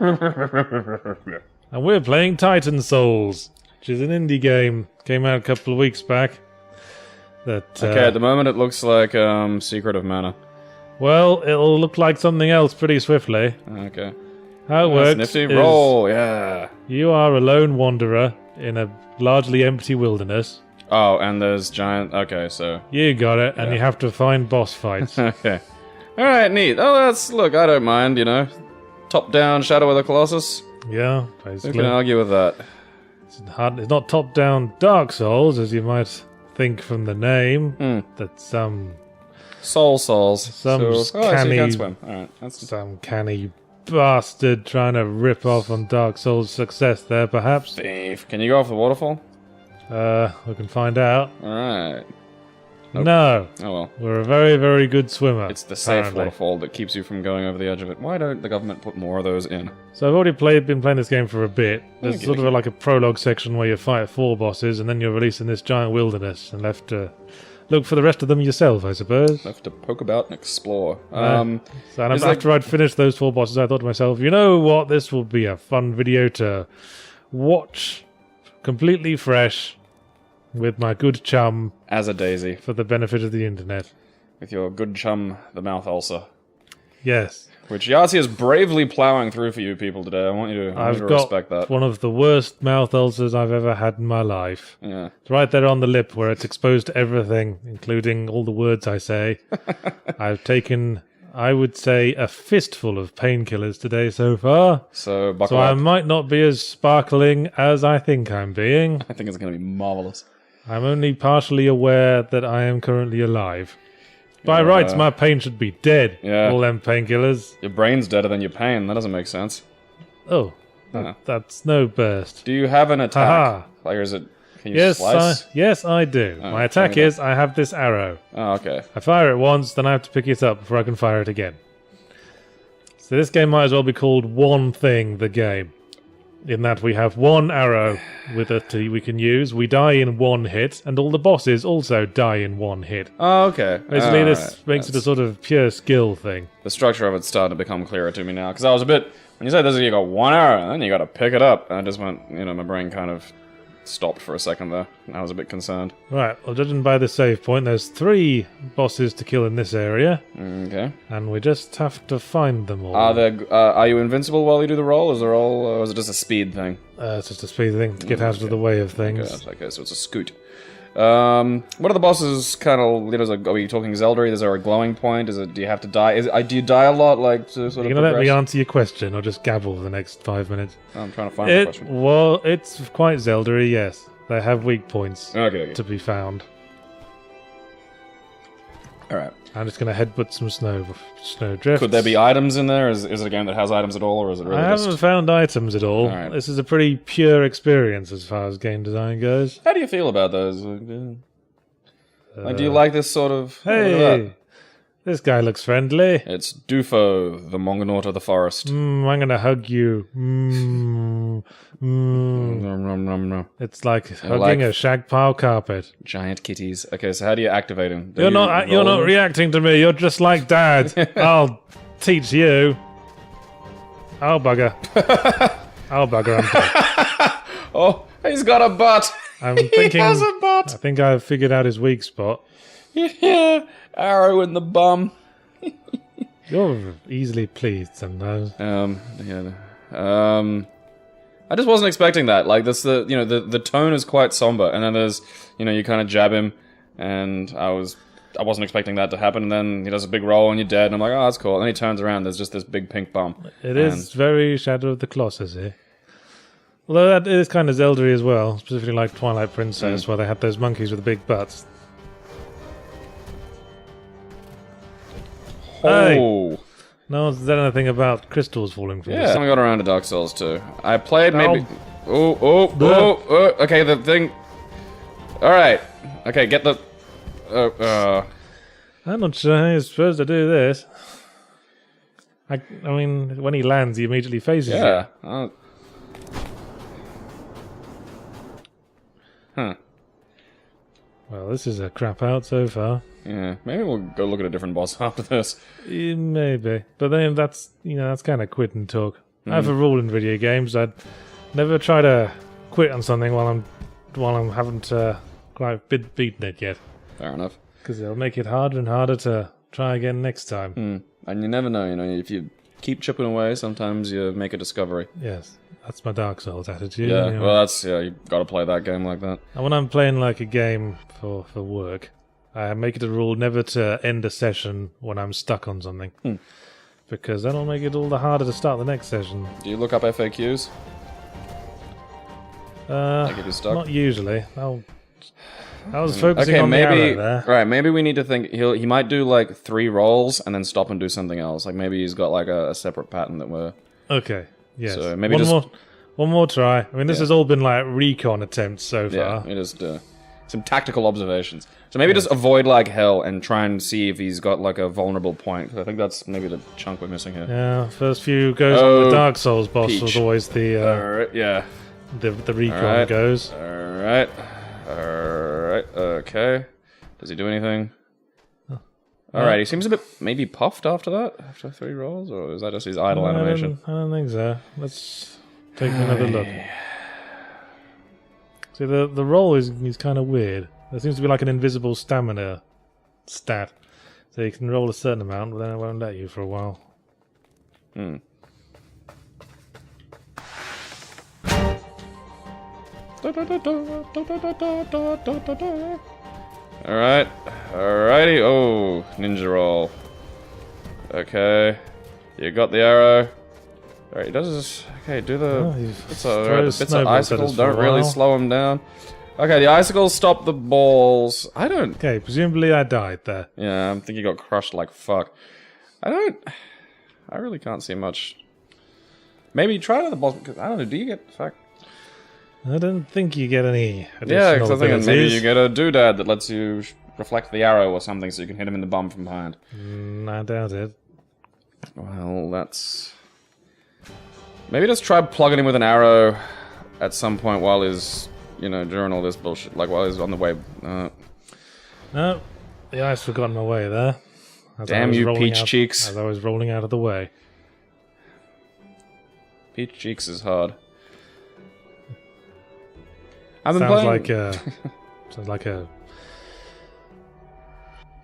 we're playing Titan Souls, which is an indie game. Came out a couple of weeks back. Okay, at the moment it looks like Secret of Mana. Well, it'll look like something else pretty swiftly. Okay. How it works Nifty. is Roll, yeah. you are a lone wanderer in a largely empty wilderness. Oh, and there's giant... Okay, so... You got it, and Yeah. you have to find boss fights. Okay. Alright, neat. Oh, that's... Look, I don't mind, you know. Top-down Shadow of the Colossus. Yeah, Who basically. can argue with that? It's not top-down Dark Souls, as you might think from the name. That's Souls. Some so you canny- can swim. Alright, that's... some canny bastard trying to rip off on Dark Souls' success there, perhaps. Thief. Can you go off the waterfall? We can find out. Alright. Nope. No, Oh well. we're a very, very good swimmer. It's the safe apparently. waterfall that keeps you from going over the edge of it. Why don't the government put more of those in? So I've already been playing this game for a bit. There's Okay, sort of like a prologue section where you fight 4 bosses, and then you're released in this giant wilderness and left to look for the rest of them yourself, I suppose. Have to poke about and explore. So and is after I'd finished those 4 bosses, I thought to myself, you know what, this will be a fun video to watch completely fresh with my good chum as a daisy. for the benefit of the internet. With your good chum, the mouth ulcer. Yes. Which Yahtzee is bravely plowing through for you people today. I want you to, I've got respect that. one of the worst mouth ulcers I've ever had in my life. Yeah. It's right there on the lip where it's exposed to everything, including all the words I say. I've taken, I would say, a fistful of painkillers today so far. So buckle So I up. might not be as sparkling as I think I'm being. I think it's going to be marvelous. I'm only partially aware that I am currently alive. By rights, my pain should be dead. Yeah. All them painkillers. Your brain's deader than your pain. That doesn't make sense. Oh, Yeah. that's no burst. Do you have an attack? Haha. Like, or is it Can you slice? Yes, I do. Oh, My attack is I have this arrow. Oh, okay. I fire it once, then I have to pick it up before I can fire it again. So this game might as well be called One Thing, the game. In that we have one arrow with it we can use, we die in one hit, and all the bosses also die in one hit. Oh, okay. Basically, this makes it a sort of pure skill thing. The structure of it's starting to become clearer to me now, because I was a bit... When you said this, you got one arrow, and then you got to pick it up, and I just went, my brain kind of stopped for a second there, and I was a bit concerned. Right, well, judging by the save point, there's 3 bosses to kill in this area. Okay. And we just have to find them all. Are you invincible while you do the roll? Is the roll, or is it just a speed thing? It's just a speed thing to get out of the way of things. Okay, so it's a scoot. What are the bosses kind of, are we talking Zelda? Is there a glowing point? Do you have to die? Do you die a lot, like, to sort of You're going to let me answer your question, or just gabble for the next 5 minutes? I'm trying to find the question. Well, it's quite Zelda-y, yes. They have weak points Okay. to be found. Alright. I'm just going to headbutt some snow drifts. Could there be items in there? Is it a game that has items at all, or is it really I haven't found items at all. Alright. This is a pretty pure experience as far as game design goes. How do you feel about those? Do you like this sort of... Hey! This guy looks friendly. It's Dufo, the Mongonaut of the forest. I'm gonna hug you. It's like hugging a shag pile carpet. Giant kitties. Okay, so how do you activate him? You're not reacting to me. You're just like Dad. I'll teach you. Oh bugger. Oh bugger. I'm dead. Oh, he's got a butt. I'm thinking. He has a butt. I think I've figured out his weak spot. Yeah, arrow in the bum. You're easily pleased sometimes. Yeah. I just wasn't expecting that. Like the tone is quite somber, and then there's you kind of jab him, and I wasn't expecting that to happen, and then he does a big roll and you're dead, and I'm like, oh, that's cool. And then he turns around, there's just this big pink bum. It is very Shadow of the Colossus here. Although that is kind of Zelda-y as well, specifically like Twilight Princess, where they had those monkeys with the big butts. Oh. Hey. No one's said anything about crystals falling from the Yeah, sky. I got around to Dark Souls 2. I played maybe... Oh, okay, the thing... Alright. Okay, get the... I'm not sure how you're supposed to do this. I mean, when he lands, he immediately faces you. Yeah. Huh. Well, this is a crap out so far. Yeah, maybe we'll go look at a different boss after this. Maybe. But then that's kind of quit and talk. I have a rule in video games. I'd never try to quit on something while I haven't quite beaten it yet. Fair enough. Because it'll make it harder and harder to try again next time. And you never know, if you keep chipping away, sometimes you make a discovery. Yes, that's my Dark Souls attitude. Yeah, anyway. well, you gotta play that game like that. And when I'm playing like a game for work, I make it a rule never to end a session when I'm stuck on something. Because that'll make it all the harder to start the next session. Do you look up FAQs? Like if you're stuck? Not usually. I was focusing on the arrow there. Right, maybe we need to think... He might do, like, 3 rolls and then stop and do something else. Like, maybe he's got, like, a separate pattern that we're... Okay, yes. So maybe one more try. I mean, this has all been, like, recon attempts so far. Yeah, it is some tactical observations. So maybe just avoid, like, hell and try and see if he's got, like, a vulnerable point. I think that's maybe the chunk we're missing here. Yeah, first few goes on the Dark Souls boss was always the... Alright, yeah. The recon goes. Alright, okay. Does he do anything? Alright, he seems a bit maybe puffed after that? After 3 rolls? Or is that just his idle animation? I don't think so. Let's take another look. See, the roll is kind of weird. There seems to be like an invisible stamina stat. So you can roll a certain amount, but then it won't let you for a while. Alrighty. Oh, ninja roll. Okay. You got the arrow. Alright, he does this. Okay, do the... the bits of icicles don't really slow him down. Okay, the icicles stop the balls. I don't... Okay, presumably I died there. Yeah, I think you got crushed like fuck. I really can't see much. Maybe try to the boss, because I don't know, do you get... Fuck. I don't think you get any additional Yeah, because I think maybe abilities. you get a doodad that lets you reflect the arrow or something so you can hit him in the bum from behind. I doubt it. Well, that's... Maybe just try plugging him with an arrow at some point while he's, you know, during all this bullshit. Like, while he's on the way... No, the ice forgot my way there. As I Damn was you, rolling Peach out- Cheeks. As I was rolling out of the way. Peach Cheeks is hard. I've been Sounds playing... sounds like a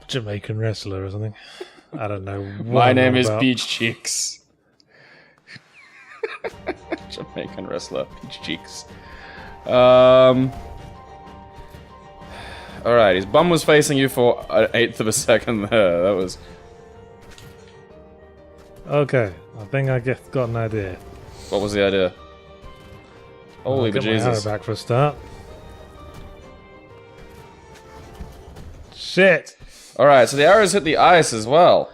Jamaican wrestler or something. I don't know. what My I'm name on is about. Peach Cheeks. Jamaican wrestler, Peach Cheeks. Alright, his bum was facing you for an eighth of a second there. That was... Okay, I think I got an idea. What was the idea? Holy I'll get my arrow bejesus. back for a start. Shit! Alright, so the arrows hit the ice as well.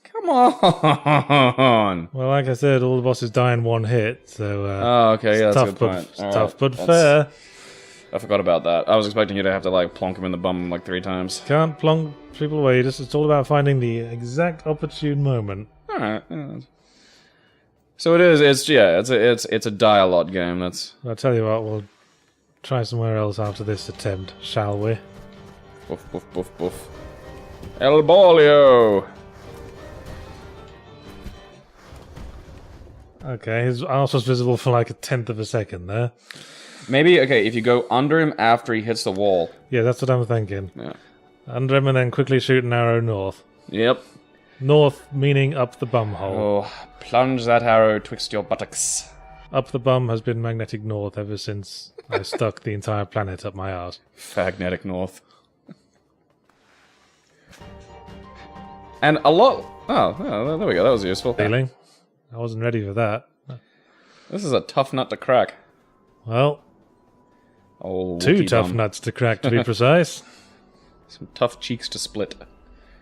Come on! Well, like I said, all the bosses die in one hit, so Oh, okay, yeah, it's that's a tough, good but point. Alright, tough but that's- fair. I forgot about that. I was expecting you to have to, like, plonk him in the bum, like, 3 times. Can't plonk people away. It's all about finding the exact opportune moment. Alright. Yeah. So it is, it's a dialogue game, that's... I'll tell you what, we'll try somewhere else after this attempt, shall we? Boof, boof, boof, boof. El Bolio! Okay, his arse was visible for like a tenth of a second there. Maybe, okay, if you go under him after he hits the wall. Yeah, that's what I'm thinking. Yeah. Under him and then quickly shoot an arrow north. Yep. North meaning up the bum hole. Oh, plunge that arrow twixt your buttocks. Up the bum has been magnetic north ever since I stuck the entire planet up my arse. Fagnetic North. And a lot... Oh, there we go, that was useful. Feeling? I wasn't ready for that. This is a tough nut to crack. Well, Oh, two Wookiee tough bum. nuts to crack, to be precise. Some tough cheeks to split.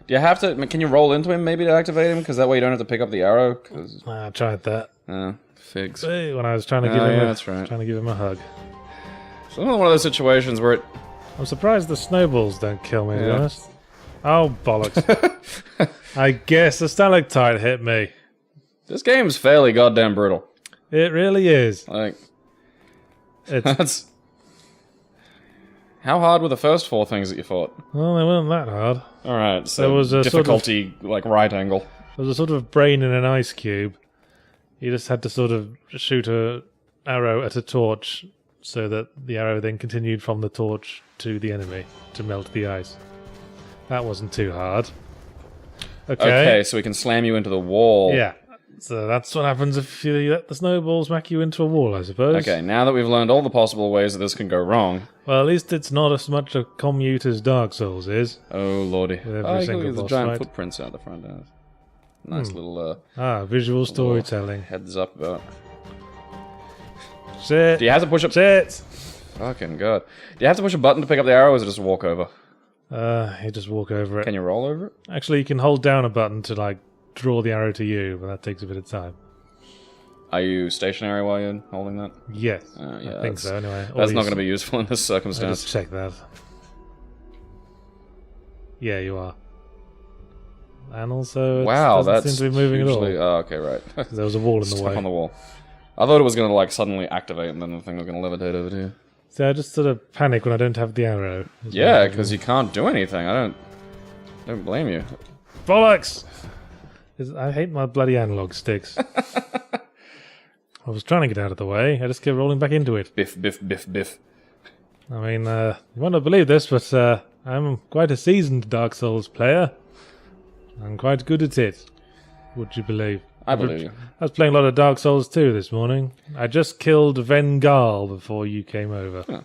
Do you have to... Can you roll into him maybe to activate him? Because that way you don't have to pick up the arrow? Because... I tried that. Figs. Hey, when I was trying to Oh, give him yeah, a, that's right. trying to give him a hug. It's another one of those situations where it... I'm surprised the snowballs don't kill me, to be Yeah. honest. Oh, bollocks. I guess the stalactite hit me. This game's fairly goddamn brutal. It really is. Like... It's, That's... How hard were the first 4 things that you fought? well, they weren't that hard. Alright, so There was a sort of- difficulty, like, right angle. There was a sort of brain in an ice cube. You just had to sort of shoot a arrow at a torch so that the arrow then continued from the torch to the enemy to melt the ice. That wasn't too hard. Okay, so we can slam you into the wall. Yeah. So that's what happens if you let the snowballs smack you into a wall, I suppose. Okay, now that we've learned all the possible ways that this can go wrong. Well, at least it's not as much a commute as Dark Souls is. Oh, lordy. every Oh, you single can the boss giant fight. footprints out the front. Nice little Visual storytelling. heads up about... Shit. Do you have to push up... Shit. Fucking god. Do you have to push a button to pick up the arrow, or is it just walk over? You just walk over it. Can you roll over it? Actually, you can hold down a button to, like, draw the arrow to you, but that takes a bit of time. Are you stationary while you're holding that? Yes. Yeah, I think so, anyway. That's not going to be useful in this I circumstance. just check that. Yeah, you are. And also, it Wow, doesn't that's seem to be moving hugely... at all. Oh, okay, right. 'Cause there was a wall in the Stuck way. on the wall. I thought it was going to, like, suddenly activate, and then the thing was going to levitate over to you. So I just sort of panic when I don't have the arrow. Yeah, because you can't do anything. I don't blame you. Bollocks! I hate my bloody analog sticks. I was trying to get out of the way. I just kept rolling back into it. Biff, biff, biff, biff. I mean, you might not believe this, but I'm quite a seasoned Dark Souls player. I'm quite good at it. Would you believe? I believe you. I was playing a lot of Dark Souls 2 this morning. I just killed Vengal before you came over. Huh.